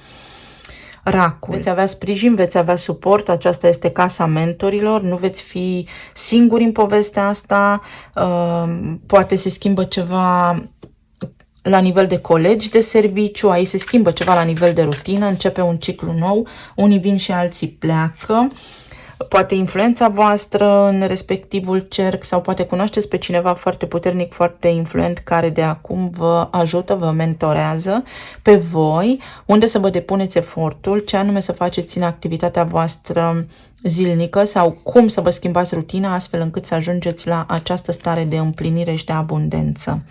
Racul. Veți avea sprijin, veți avea suport, aceasta este casa mentorilor, nu veți fi singuri în povestea asta, poate se schimbă ceva la nivel de colegi de serviciu, aici se schimbă ceva la nivel de rutină, începe un ciclu nou, unii vin și alții pleacă. Poate influența voastră în respectivul cerc sau poate cunoașteți pe cineva foarte puternic, foarte influent, care de acum vă ajută, vă mentorează pe voi, unde să vă depuneți efortul, ce anume să faceți în activitatea voastră zilnică sau cum să vă schimbați rutina astfel încât să ajungeți la această stare de împlinire și de abundență.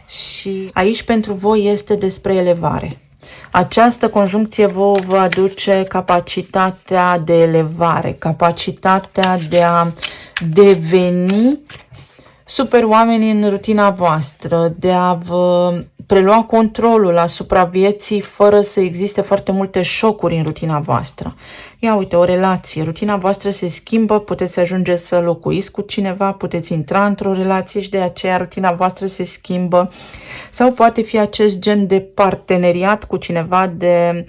Și aici pentru voi este despre elevare. Această conjuncție vă aduce capacitatea de elevare, capacitatea de a deveni super oameni în rutina voastră, de a vă prelua controlul asupra vieții fără să existe foarte multe șocuri în rutina voastră. Ia uite, o relație, rutina voastră se schimbă, puteți ajunge să locuiți cu cineva, puteți intra într-o relație și de aceea rutina voastră se schimbă. Sau poate fi acest gen de parteneriat cu cineva, de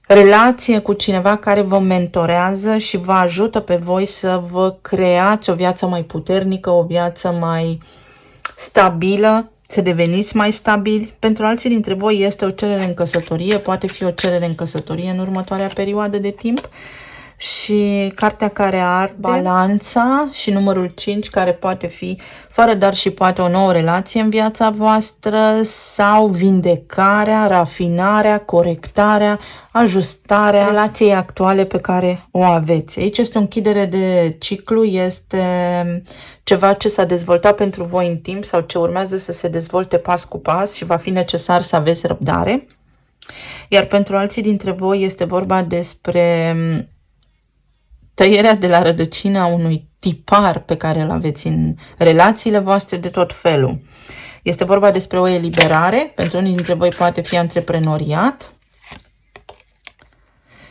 relație cu cineva care vă mentorează și vă ajută pe voi să vă creați o viață mai puternică, o viață mai stabilă, să deveniți mai stabili. Pentru alții dintre voi este o cerere în căsătorie, poate fi o cerere în căsătorie în următoarea perioadă de timp. și cartea care arde, balanța și numărul 5, care poate fi fără dar și poate o nouă relație în viața voastră sau vindecarea, rafinarea, corectarea, ajustarea relației actuale pe care o aveți. Aici este o închidere de ciclu, este ceva ce s-a dezvoltat pentru voi în timp sau ce urmează să se dezvolte pas cu pas și va fi necesar să aveți răbdare. Iar pentru alții dintre voi este vorba despre tăierea de la rădăcina unui tipar pe care îl aveți în relațiile voastre de tot felul. Este vorba despre o eliberare, pentru unii dintre voi poate fi antreprenoriat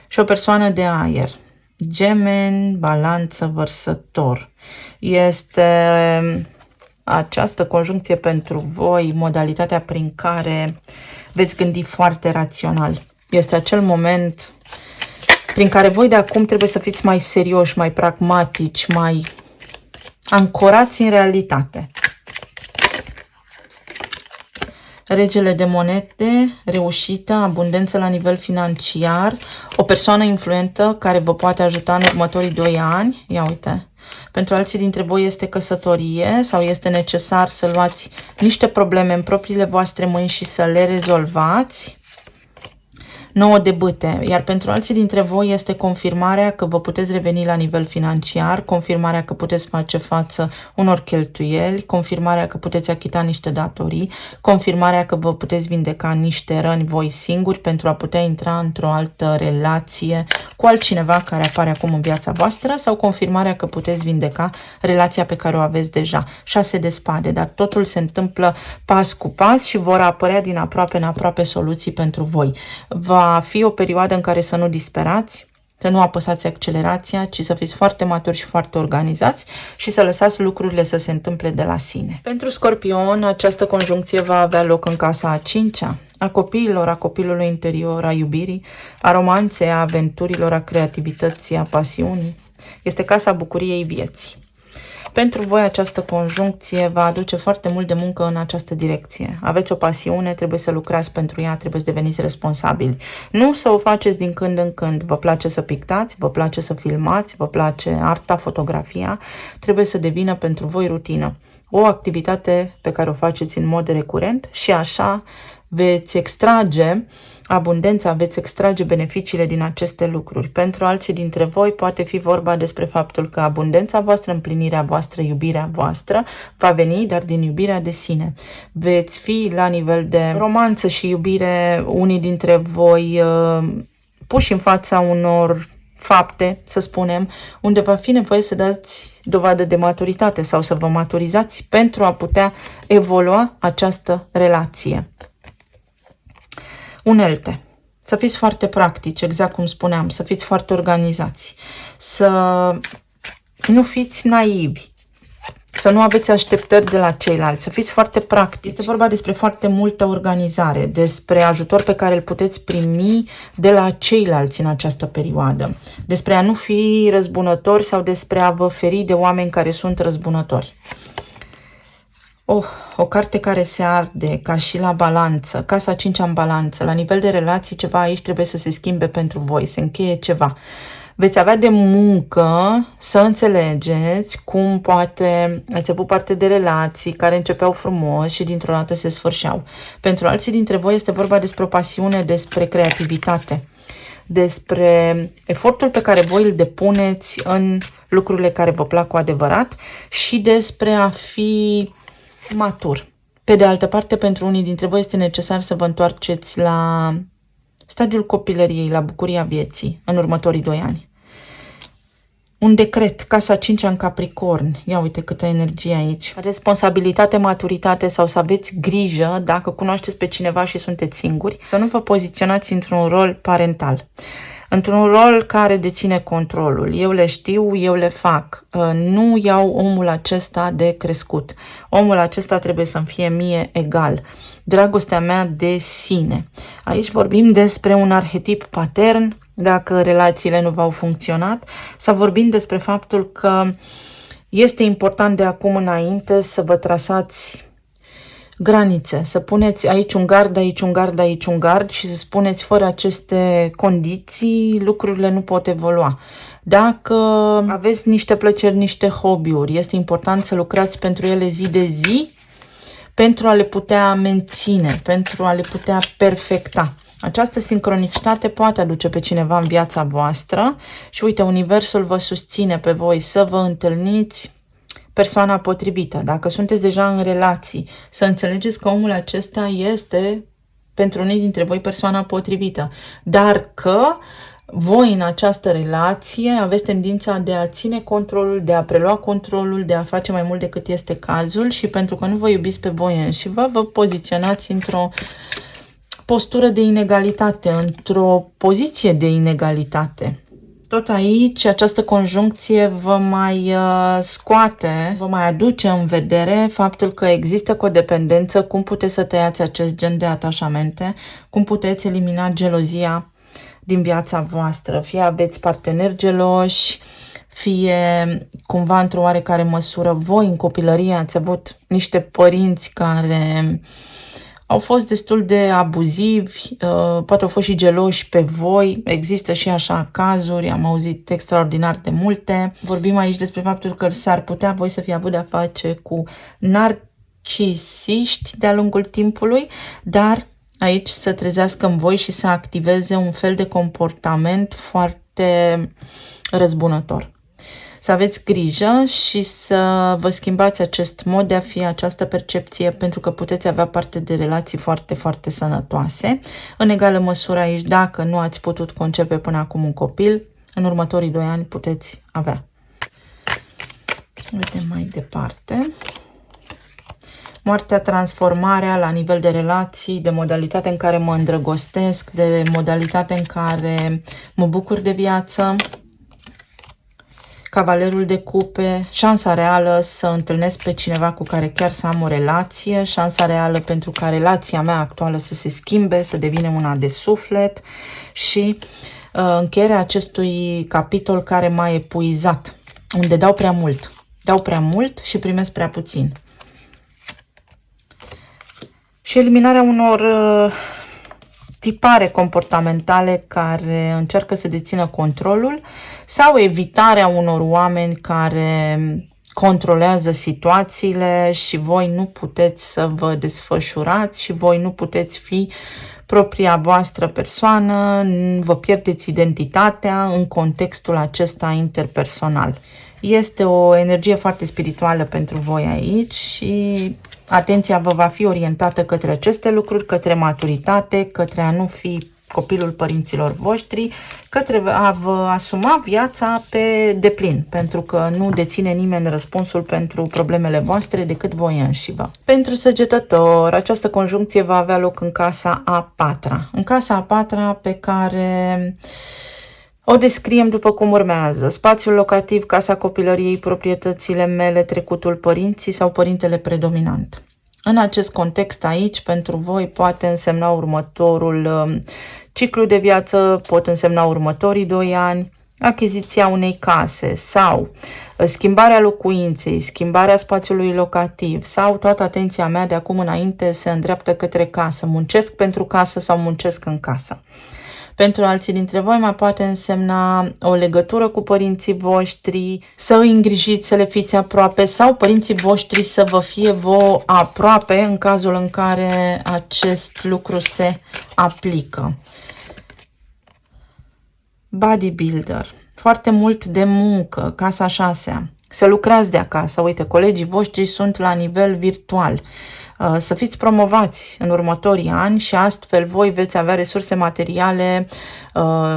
și o persoană de aer. Gemeni, balanță, vărsător. Este această conjuncție pentru voi, modalitatea prin care veți gândi foarte rațional. Este acel moment prin care voi de acum trebuie să fiți mai serioși, mai pragmatici, mai ancorați în realitate. Regele de monede, reușită, abundență la nivel financiar, o persoană influentă care vă poate ajuta în următorii 2 ani. Ia uite, pentru alții dintre voi este căsătorie sau este necesar să luați niște probleme în propriile voastre mâini și să le rezolvați. 9 de bâte, iar pentru alții dintre voi este confirmarea că vă puteți reveni la nivel financiar, confirmarea că puteți face față unor cheltuieli, confirmarea că puteți achita niște datorii, confirmarea că vă puteți vindeca niște răni voi singuri pentru a putea intra într-o altă relație cu altcineva care apare acum în viața voastră sau confirmarea că puteți vindeca relația pe care o aveți deja. 6 de spade, dar totul se întâmplă pas cu pas și vor apărea din aproape în aproape soluții pentru voi. Va fi o perioadă în care să nu disperați, să nu apăsați accelerația, ci să fiți foarte maturi și foarte organizați și să lăsați lucrurile să se întâmple de la sine. Pentru Scorpion, această conjuncție va avea loc în casa a 5-a, a copiilor, a copilului interior, a iubirii, a romanței, a aventurilor, a creativității, a pasiunii. Este casa bucuriei vieții. Pentru voi această conjuncție va aduce foarte mult de muncă în această direcție. Aveți o pasiune, trebuie să lucrați pentru ea, trebuie să deveniți responsabili. Nu să o faceți din când în când. Vă place să pictați, vă place să filmați, vă place arta, fotografia. Trebuie să devină pentru voi rutină. O activitate pe care o faceți în mod recurent și așa veți extrage abundența, veți extrage beneficiile din aceste lucruri. Pentru alții dintre voi poate fi vorba despre faptul că abundența voastră, împlinirea voastră, iubirea voastră va veni, dar din iubirea de sine. Veți fi la nivel de romanță și iubire, unii dintre voi puși în fața unor fapte, să spunem, unde va fi nevoie să dați dovadă de maturitate sau să vă maturizați pentru a putea evolua această relație. Unelte. Să fiți foarte practici, exact cum spuneam, să fiți foarte organizați, să nu fiți naivi, să nu aveți așteptări de la ceilalți, să fiți foarte practici. Este vorba despre foarte multă organizare, despre ajutor pe care îl puteți primi de la ceilalți în această perioadă, despre a nu fi răzbunători sau despre a vă feri de oameni care sunt răzbunători. O carte care se arde, ca și la balanță, casa 5-a în balanță, la nivel de relații ceva aici trebuie să se schimbe pentru voi, se încheie ceva. Veți avea de muncă să înțelegeți cum poate ați avut parte de relații care începeau frumos și dintr-o dată se sfârșeau. Pentru alții dintre voi este vorba despre o pasiune, despre creativitate, despre efortul pe care voi îl depuneți în lucrurile care vă plac cu adevărat și despre a fi matur. Pe de altă parte, pentru unii dintre voi este necesar să vă întoarceți la stadiul copilăriei, la bucuria vieții în următorii 2 ani. Un decret, casa 5-a în Capricorn. Ia uite câtă energie aici. Responsabilitate, maturitate sau să aveți grijă dacă cunoașteți pe cineva și sunteți singuri, să nu vă poziționați într-un rol parental. Într-un rol care deține controlul. Eu le știu, eu le fac. Nu iau omul acesta de crescut. Omul acesta trebuie să-mi fie mie egal. Dragostea mea de sine. Aici vorbim despre un arhetip patern, dacă relațiile nu v-au funcționat, sau vorbim despre faptul că este important de acum înainte să vă trasați granițe, să puneți aici un gard, aici un gard, aici un gard și să spuneți fără aceste condiții lucrurile nu pot evolua. Dacă aveți niște plăceri, niște hobby-uri, este important să lucrați pentru ele zi de zi, pentru a le putea menține, pentru a le putea perfecta. Această sincronicitate poate aduce pe cineva în viața voastră și uite, universul vă susține pe voi să vă întâlniți persoana potrivită. Dacă sunteți deja în relații, să înțelegeți că omul acesta este pentru unii dintre voi persoana potrivită, dar că voi în această relație aveți tendința de a ține controlul, de a prelua controlul, de a face mai mult decât este cazul și pentru că nu vă iubiți pe voi înși vă poziționați într-o postură de inegalitate, într-o poziție de inegalitate. Tot aici, această conjuncție vă mai scoate, vă mai aduce în vedere faptul că există codependență, cum puteți să tăiați acest gen de atașamente, cum puteți elimina gelozia din viața voastră. Fie aveți parteneri geloși, fie cumva într-o oarecare măsură voi în copilărie ați avut niște părinți care au fost destul de abuzivi, poate au fost și geloși pe voi, există și așa cazuri, am auzit extraordinar de multe. Vorbim aici despre faptul că s-ar putea voi să fi avut de-a face cu narcisiști de-a lungul timpului, dar aici să trezească în voi și să activeze un fel de comportament foarte răzbunător. Să aveți grijă și să vă schimbați acest mod de a fi, această percepție, pentru că puteți avea parte de relații foarte, foarte sănătoase. În egală măsură aici, dacă nu ați putut concepe până acum un copil, în următorii 2 ani puteți avea. Vedem mai departe. Moartea, transformarea la nivel de relații, de modalitate în care mă îndrăgostesc, de modalitate în care mă bucur de viață. Cavalerul de cupe, șansa reală să întâlnesc pe cineva cu care chiar să am o relație, șansa reală pentru ca relația mea actuală să se schimbe, să devină una de suflet și încheierea acestui capitol care m-a epuizat, unde dau prea mult. Dau prea mult și primesc prea puțin. Și eliminarea unor tipare comportamentale care încearcă să dețină controlul sau evitarea unor oameni care controlează situațiile și voi nu puteți să vă desfășurați și voi nu puteți fi propria voastră persoană, vă pierdeți identitatea în contextul acesta interpersonal. Este o energie foarte spirituală pentru voi aici și atenția vă va fi orientată către aceste lucruri, către maturitate, către a nu fi copilul părinților voștri, către a vă asuma viața pe deplin, pentru că nu deține nimeni răspunsul pentru problemele voastre decât voi înșivă. Pentru Săgetător, această conjuncție va avea loc în casa a 4-a. În casa a 4-a pe care o descriem după cum urmează: spațiul locativ, casa copilăriei, proprietățile mele, trecutul, părinții sau părintele predominant. În acest context aici, pentru voi, poate însemna următorul ciclu de viață, pot însemna următorii 2 ani, achiziția unei case sau schimbarea locuinței, schimbarea spațiului locativ sau toată atenția mea de acum înainte se îndreaptă către casă, muncesc pentru casă sau muncesc în casă. Pentru alții dintre voi mai poate însemna o legătură cu părinții voștri, să îi îngrijiți, să le fiți aproape sau părinții voștri să vă fie vouă aproape în cazul în care acest lucru se aplică. Bodybuilder, foarte mult de muncă, casa 6-a, să lucrați de acasă, uite, colegii voștri sunt la nivel virtual. Să fiți promovați în următorii ani și astfel voi veți avea resurse materiale,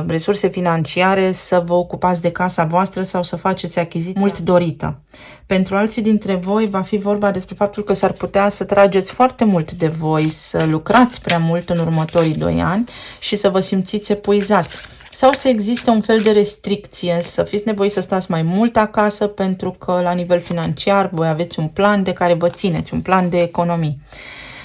resurse financiare să vă ocupați de casa voastră sau să faceți achiziția mult dorită. Pentru alții dintre voi va fi vorba despre faptul că s-ar putea să trageți foarte mult de voi, să lucrați prea mult în următorii 2 ani și să vă simțiți epuizați. Sau să existe un fel de restricție, să fiți nevoiți să stați mai mult acasă pentru că la nivel financiar voi aveți un plan de care vă țineți, un plan de economii.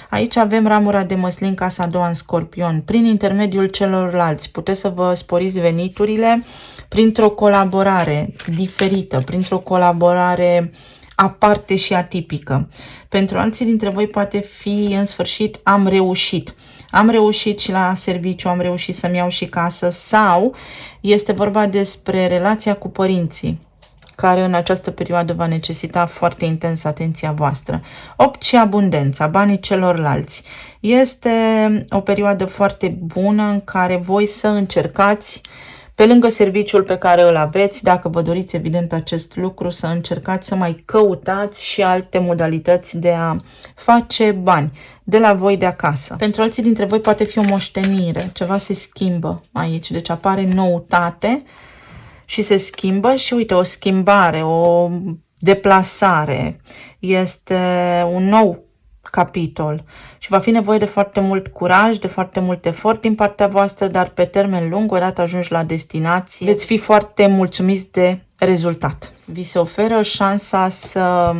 Aici avem ramura de măslin, casa a 2-a în Scorpion. Prin intermediul celorlalți puteți să vă sporiți veniturile printr-o colaborare diferită, printr-o colaborare aparte și atipică. Pentru alții dintre voi poate fi în sfârșit am reușit. am reușit și la serviciu, am reușit să-mi iau și casă, sau este vorba despre relația cu părinții, care în această perioadă va necesita foarte intens atenția voastră. 8 și abundența, banii celorlalți. Este o perioadă foarte bună în care voi să încercați, pe lângă serviciul pe care îl aveți, dacă vă doriți evident acest lucru, să încercați să mai căutați și alte modalități de a face bani de la voi de acasă. Pentru alții dintre voi poate fi o moștenire, ceva se schimbă aici, deci apare noutate și se schimbă și uite, o schimbare, o deplasare, este un nou capitol și va fi nevoie de foarte mult curaj, de foarte mult efort din partea voastră, dar pe termen lung, odată ajungi la destinație, veți fi foarte mulțumiți de rezultat. Vi se oferă șansa să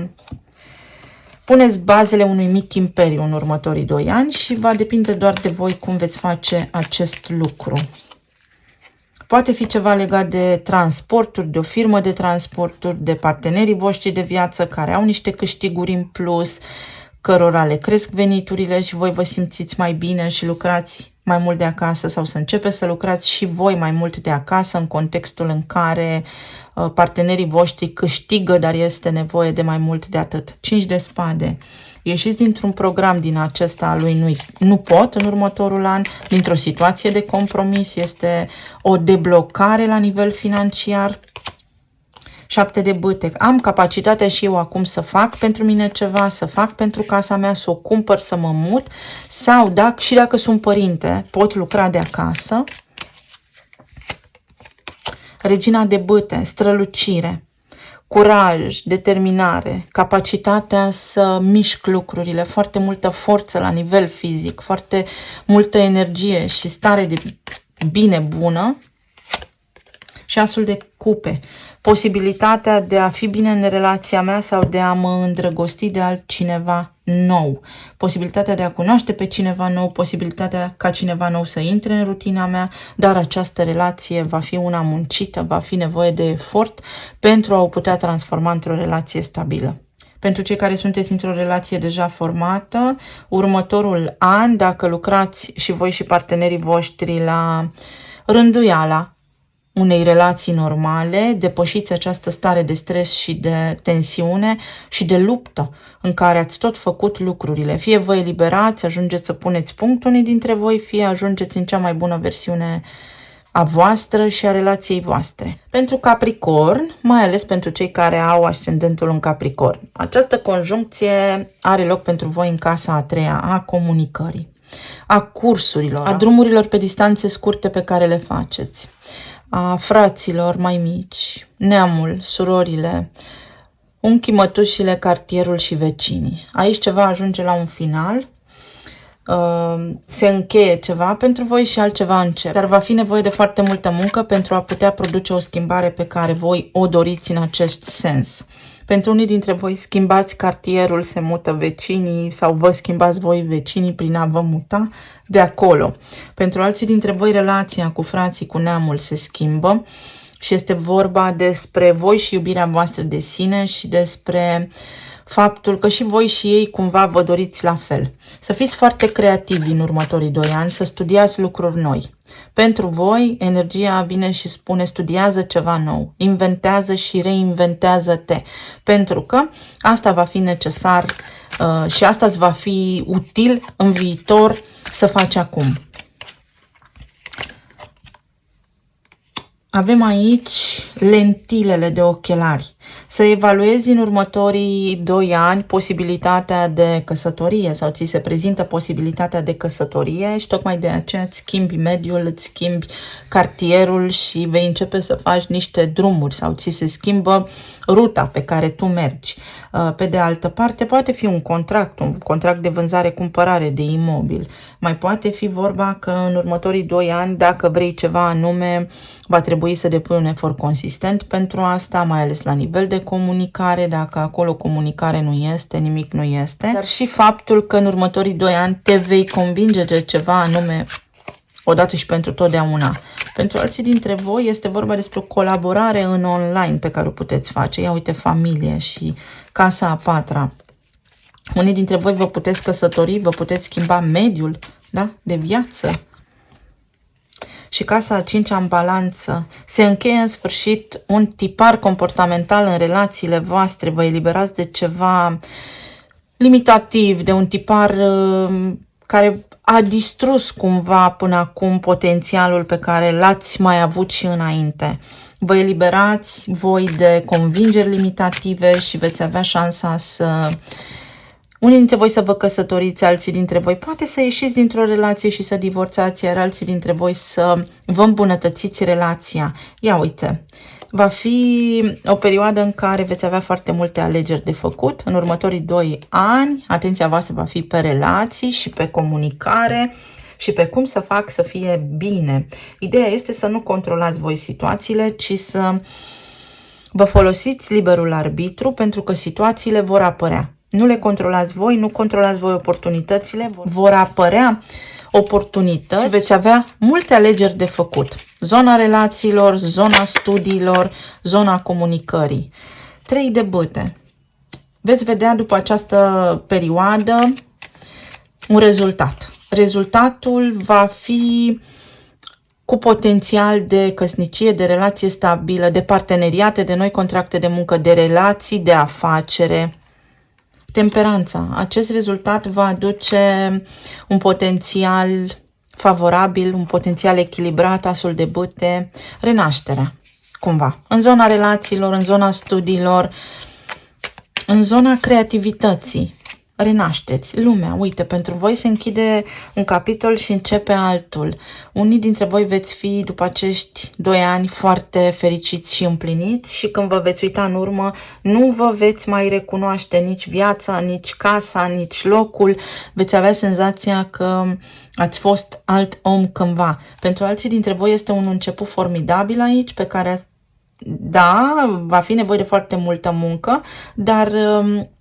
puneți bazele unui mic imperiu în următorii 2 ani și va depinde doar de voi cum veți face acest lucru. Poate fi ceva legat de transporturi, de o firmă de transporturi, de partenerii voștri de viață care au niște câștiguri în plus, cărora le cresc veniturile și voi vă simțiți mai bine și lucrați mai mult de acasă, sau să începeți să lucrați și voi mai mult de acasă în contextul în care partenerii voștri câștigă, dar este nevoie de mai mult de atât. 5 de spade. Ieșiți dintr-un program din acesta al lui nu pot în următorul an, dintr-o situație de compromis, este o deblocare la nivel financiar. 7 de bâte. Am capacitatea și eu acum să fac pentru mine ceva, să fac pentru casa mea, să o cumpăr, să mă mut, sau dacă sunt părinte, pot lucra de acasă. Regina de bâte, strălucire, curaj, determinare, capacitatea să mișc lucrurile, foarte multă forță la nivel fizic, foarte multă energie și stare de bine bună. Și asul de cupe, posibilitatea de a fi bine în relația mea sau de a mă îndrăgosti de altcineva nou, posibilitatea de a cunoaște pe cineva nou, posibilitatea ca cineva nou să intre în rutina mea, dar această relație va fi una muncită, va fi nevoie de efort pentru a o putea transforma într-o relație stabilă. Pentru cei care sunteți într-o relație deja formată, următorul an, dacă lucrați și voi și partenerii voștri la rânduiala unei relații normale, depășiți această stare de stres și de tensiune și de luptă în care ați tot făcut lucrurile. Fie vă eliberați, ajungeți să puneți punct unii dintre voi, fie ajungeți în cea mai bună versiune a voastră și a relației voastre. Pentru Capricorn, mai ales pentru cei care au ascendentul în Capricorn, această conjuncție are loc pentru voi în casa a 3-a, a comunicării, a cursurilor, a drumurilor pe distanțe scurte pe care le faceți, a fraților mai mici, neamul, surorile, unchii, mătușile, cartierul și vecinii. Aici ceva ajunge la un final, se încheie ceva pentru voi și altceva începe. Dar va fi nevoie de foarte multă muncă pentru a putea produce o schimbare pe care voi o doriți în acest sens. Pentru unii dintre voi schimbați cartierul, se mută vecinii sau vă schimbați voi vecinii prin a vă muta de acolo. Pentru alții dintre voi relația cu frații, cu neamul se schimbă și este vorba despre voi și iubirea voastră de sine și despre faptul că și voi și ei cumva vă doriți la fel. Să fiți foarte creativi în următorii 2 ani, să studiați lucruri noi. Pentru voi, energia vine și spune studiază ceva nou, inventează și reinventează-te, pentru că asta va fi necesar și asta îți va fi util în viitor să faci acum. Avem aici lentilele de ochelari. Să evaluezi în următorii 2 ani posibilitatea de căsătorie sau ți se prezintă posibilitatea de căsătorie și tocmai de aceea îți schimbi mediul, îți schimbi cartierul și vei începe să faci niște drumuri sau ți se schimbă ruta pe care tu mergi. Pe de altă parte, poate fi un contract de vânzare-cumpărare de imobil. Mai poate fi vorba că în următorii 2 ani, dacă vrei ceva anume, va trebui să depui un efort consistent pentru asta, mai ales la nivel de comunicare. Dacă acolo comunicare nu este, nimic nu este. Dar și faptul că în următorii 2 ani te vei convinge de ceva anume odată și pentru totdeauna. Pentru alții dintre voi este vorba despre o colaborare în online pe care o puteți face. Ia uite, familie și casa a 4-a. Unii dintre voi vă puteți căsători, vă puteți schimba mediul da? De viață. Și casa a 5-a în balanță. Se încheie în sfârșit un tipar comportamental în relațiile voastre. Vă eliberați de ceva limitativ, de un tipar care a distrus cumva până acum potențialul pe care l-ați mai avut și înainte. Vă eliberați voi de convingeri limitative și veți avea șansa să... Unii dintre voi să vă căsătoriți, alții dintre voi poate să ieșiți dintr-o relație și să divorțați, iar alții dintre voi să vă îmbunătățiți relația. Ia uite, va fi o perioadă în care veți avea foarte multe alegeri de făcut. În următorii 2 ani, atenția voastră va fi pe relații și pe comunicare și pe cum să fac să fie bine. Ideea este să nu controlați voi situațiile, ci să vă folosiți liberul arbitru, pentru că situațiile vor apărea. Nu le controlați voi, nu controlați voi oportunitățile, vor apărea oportunități și veți avea multe alegeri de făcut. Zona relațiilor, zona studiilor, zona comunicării. 3 de bâte. Veți vedea după această perioadă un rezultat. Rezultatul va fi cu potențial de căsnicie, de relație stabilă, de parteneriate, de noi contracte de muncă, de relații, de afacere. Temperanța. Acest rezultat va aduce un potențial favorabil, un potențial echilibrat, asul de bâte, renașterea, cumva. În zona relațiilor, în zona studiilor, în zona creativității. Renașteți lumea. Uite, pentru voi se închide un capitol și începe altul. Unii dintre voi veți fi după acești 2 ani foarte fericiți și împliniți și când vă veți uita în urmă, nu vă veți mai recunoaște nici viața, nici casa, nici locul. Veți avea senzația că ați fost alt om cândva. Pentru alții dintre voi este un început formidabil aici, pe care, da, va fi nevoie de foarte multă muncă, dar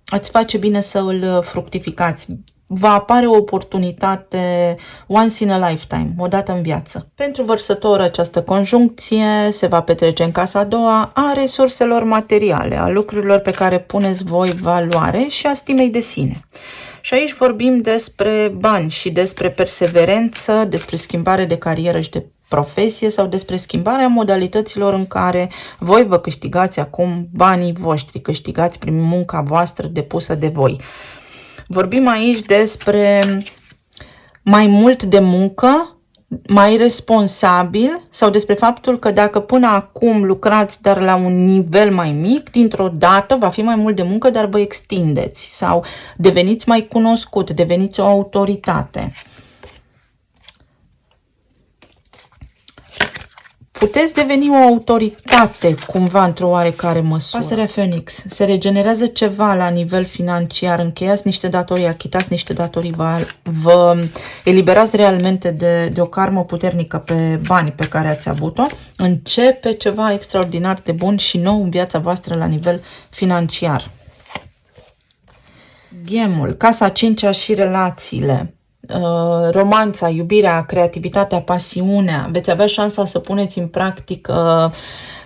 ați face bine să îl fructificați. Va apare o oportunitate once in a lifetime, o dată în viață. Pentru vărsător, această conjuncție se va petrece în casa a doua a resurselor materiale, a lucrurilor pe care puneți voi valoare și a stimei de sine. Și aici vorbim despre bani și despre perseverență, despre schimbare de carieră și de profesie sau despre schimbarea modalităților în care voi vă câștigați acum banii voștri, câștigați prin munca voastră depusă de voi. Vorbim aici despre mai mult de muncă, mai responsabil sau despre faptul că dacă până acum lucrați dar la un nivel mai mic, dintr-o dată va fi mai mult de muncă, dar vă extindeți sau deveniți mai cunoscut, deveniți o autoritate. Puteți deveni o autoritate, cumva, într-o oarecare măsură. Pasărea Phoenix. Se regenerează ceva la nivel financiar. Încheiați niște datorii, achitați niște datorii, vă eliberați realmente de o karmă puternică pe bani pe care ați avut-o. Începe ceva extraordinar de bun și nou în viața voastră la nivel financiar. Ghemul, casa 5-a și relațiile. Romanța, iubirea, creativitatea, pasiunea. Veți avea șansa să puneți în practică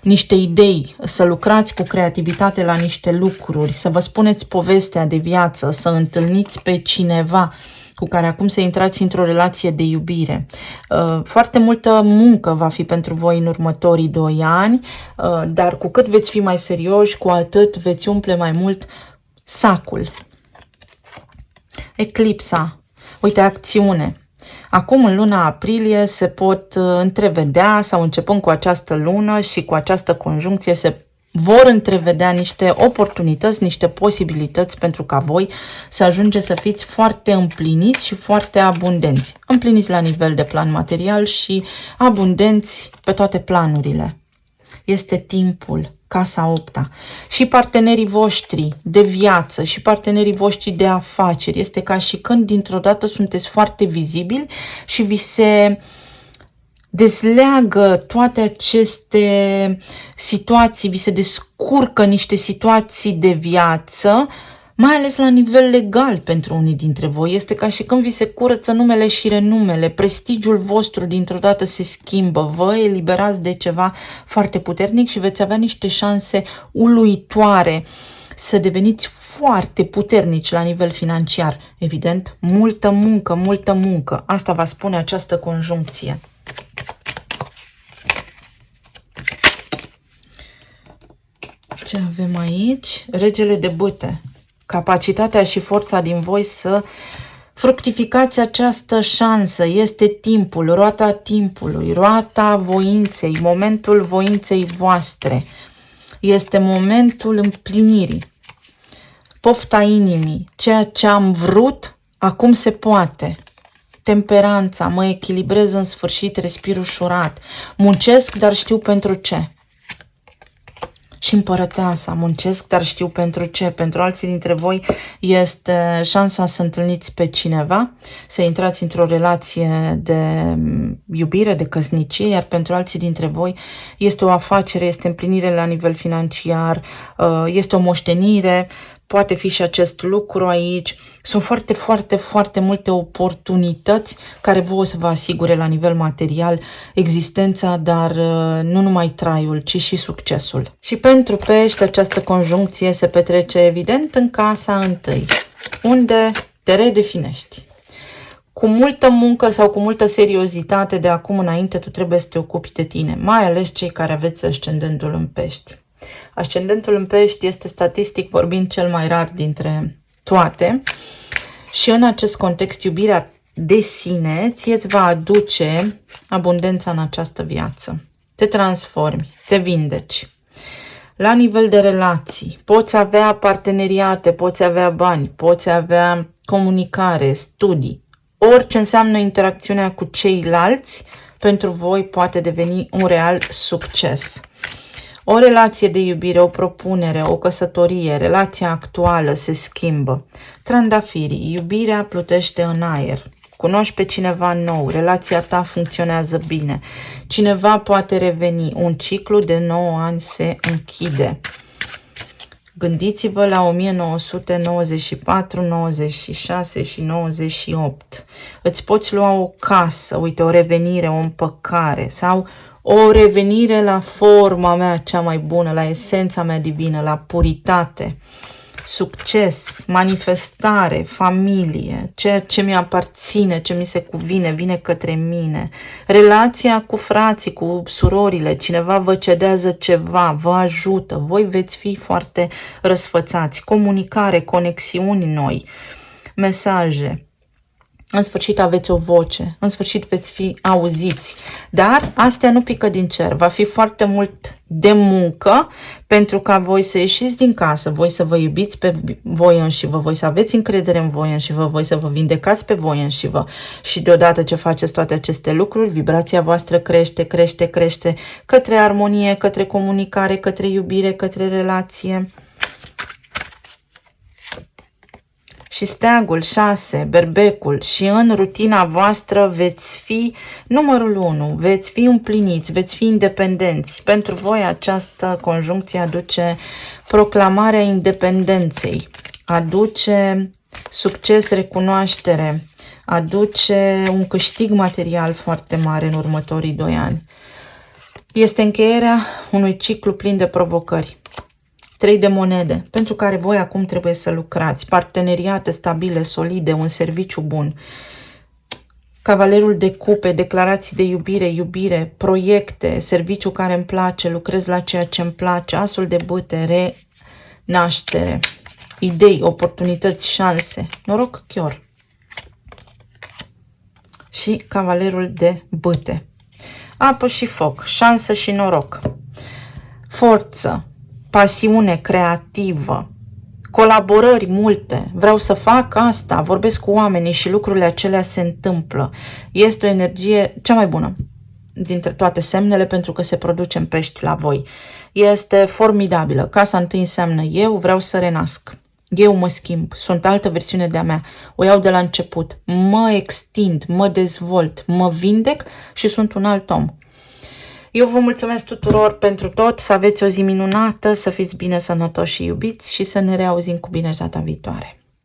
niște idei, să lucrați cu creativitate la niște lucruri, să vă spuneți povestea de viață, să întâlniți pe cineva cu care acum să intrați într-o relație de iubire. Foarte multă muncă va fi pentru voi în următorii 2 ani, dar cu cât veți fi mai serioși, cu atât veți umple mai mult sacul. Eclipsa. Uite, acțiune. Acum, în luna aprilie, se pot întrevedea, sau începând cu această lună și cu această conjuncție, se vor întrevedea niște oportunități, niște posibilități pentru ca voi să ajungeți să fiți foarte împliniți și foarte abundenți. Împliniți la nivel de plan material și abundenți pe toate planurile. Este timpul. Casa 8-a. Și partenerii voștri de viață și partenerii voștri de afaceri. Este ca și când dintr-o dată sunteți foarte vizibili și vi se dezleagă toate aceste situații, vi se descurcă niște situații de viață, mai ales la nivel legal pentru unii dintre voi. Este ca și când vi se curăță numele și renumele, prestigiul vostru dintr-o dată se schimbă, vă eliberați de ceva foarte puternic și veți avea niște șanse uluitoare să deveniți foarte puternici la nivel financiar. Evident, multă muncă, multă muncă. Asta va spune această conjuncție. Ce avem aici? Regele de bâte. Capacitatea și forța din voi să fructificați această șansă. Este timpul, roata timpului, roata voinței, momentul voinței voastre. Este momentul împlinirii. Pofta inimii. Ceea ce am vrut, acum se poate. Temperanța. Mă echilibrez în sfârșit, respir ușurat. Muncesc, dar știu pentru ce. Și împărăteasa, muncesc, dar știu pentru ce. Pentru alții dintre voi este șansa să întâlniți pe cineva, să intrați într-o relație de iubire, de căsnicie, iar pentru alții dintre voi este o afacere, este împlinire la nivel financiar, este o moștenire, poate fi și acest lucru aici. Sunt foarte, foarte, foarte multe oportunități care vouă să vă asigure la nivel material existența, dar nu numai traiul, ci și succesul. Și pentru pești această conjuncție se petrece evident în casa întâi, unde te redefinești. Cu multă muncă sau cu multă seriozitate de acum înainte tu trebuie să te ocupi de tine, mai ales cei care aveți ascendentul în pești. Ascendentul în pești este statistic vorbind cel mai rar dintre toate și în acest context iubirea de sine ție îți va aduce abundența în această viață. Te transformi, te vindeci. La nivel de relații, poți avea parteneriate, poți avea bani, poți avea comunicare, studii. Orice înseamnă interacțiunea cu ceilalți, pentru voi poate deveni un real succes. O relație de iubire, o propunere, o căsătorie, relația actuală se schimbă. Trandafirii, iubirea plutește în aer. Cunoști pe cineva nou, relația ta funcționează bine. Cineva poate reveni, un ciclu de 9 ani se închide. Gândiți-vă la 1994, 96 și 98. Îți poți lua o casă, uite, o revenire, o împăcare sau o revenire la forma mea cea mai bună, la esența mea divină, la puritate, succes, manifestare, familie, ceea ce mi aparține, ce mi se cuvine, vine către mine. Relația cu frații, cu surorile, cineva vă cedează ceva, vă ajută, voi veți fi foarte răsfățați. Comunicare, conexiuni noi, mesaje. În sfârșit aveți o voce, în sfârșit veți fi auziți, dar astea nu pică din cer, va fi foarte mult de muncă pentru ca voi să ieșiți din casă, voi să vă iubiți pe voi înșivă, voi să aveți încredere în voi înșivă, voi să vă vindecați pe voi înșivă și deodată ce faceți toate aceste lucruri, vibrația voastră crește, crește, crește către armonie, către comunicare, către iubire, către relație. Și steagul 6, berbecul și în rutina voastră veți fi numărul 1, veți fi împliniți, veți fi independenți. Pentru voi această conjuncție aduce proclamarea independenței, aduce succes, recunoaștere, aduce un câștig material foarte mare în următorii 2 ani. Este încheierea unui ciclu plin de provocări. 3 de monede, pentru care voi acum trebuie să lucrați, parteneriate stabile, solide, un serviciu bun. Cavalerul de cupe, declarații de iubire, iubire, proiecte, serviciu care îmi place, lucrez la ceea ce îmi place, asul de bâte, renaștere, idei, oportunități, șanse, noroc, chior. Și cavalerul de bâte. Apă și foc, șansă și noroc. Forță. Pasiune creativă, colaborări multe, vreau să fac asta, vorbesc cu oamenii și lucrurile acelea se întâmplă. Este o energie cea mai bună dintre toate semnele pentru că se produce în pești la voi. Este formidabilă. Casa întâi înseamnă eu vreau să renasc. Eu mă schimb, sunt altă versiune de-a mea, o iau de la început, mă extind, mă dezvolt, mă vindec și sunt un alt om. Eu vă mulțumesc tuturor pentru tot, să aveți o zi minunată, să fiți bine, sănătoși și iubiți și să ne reauzim cu bine data viitoare.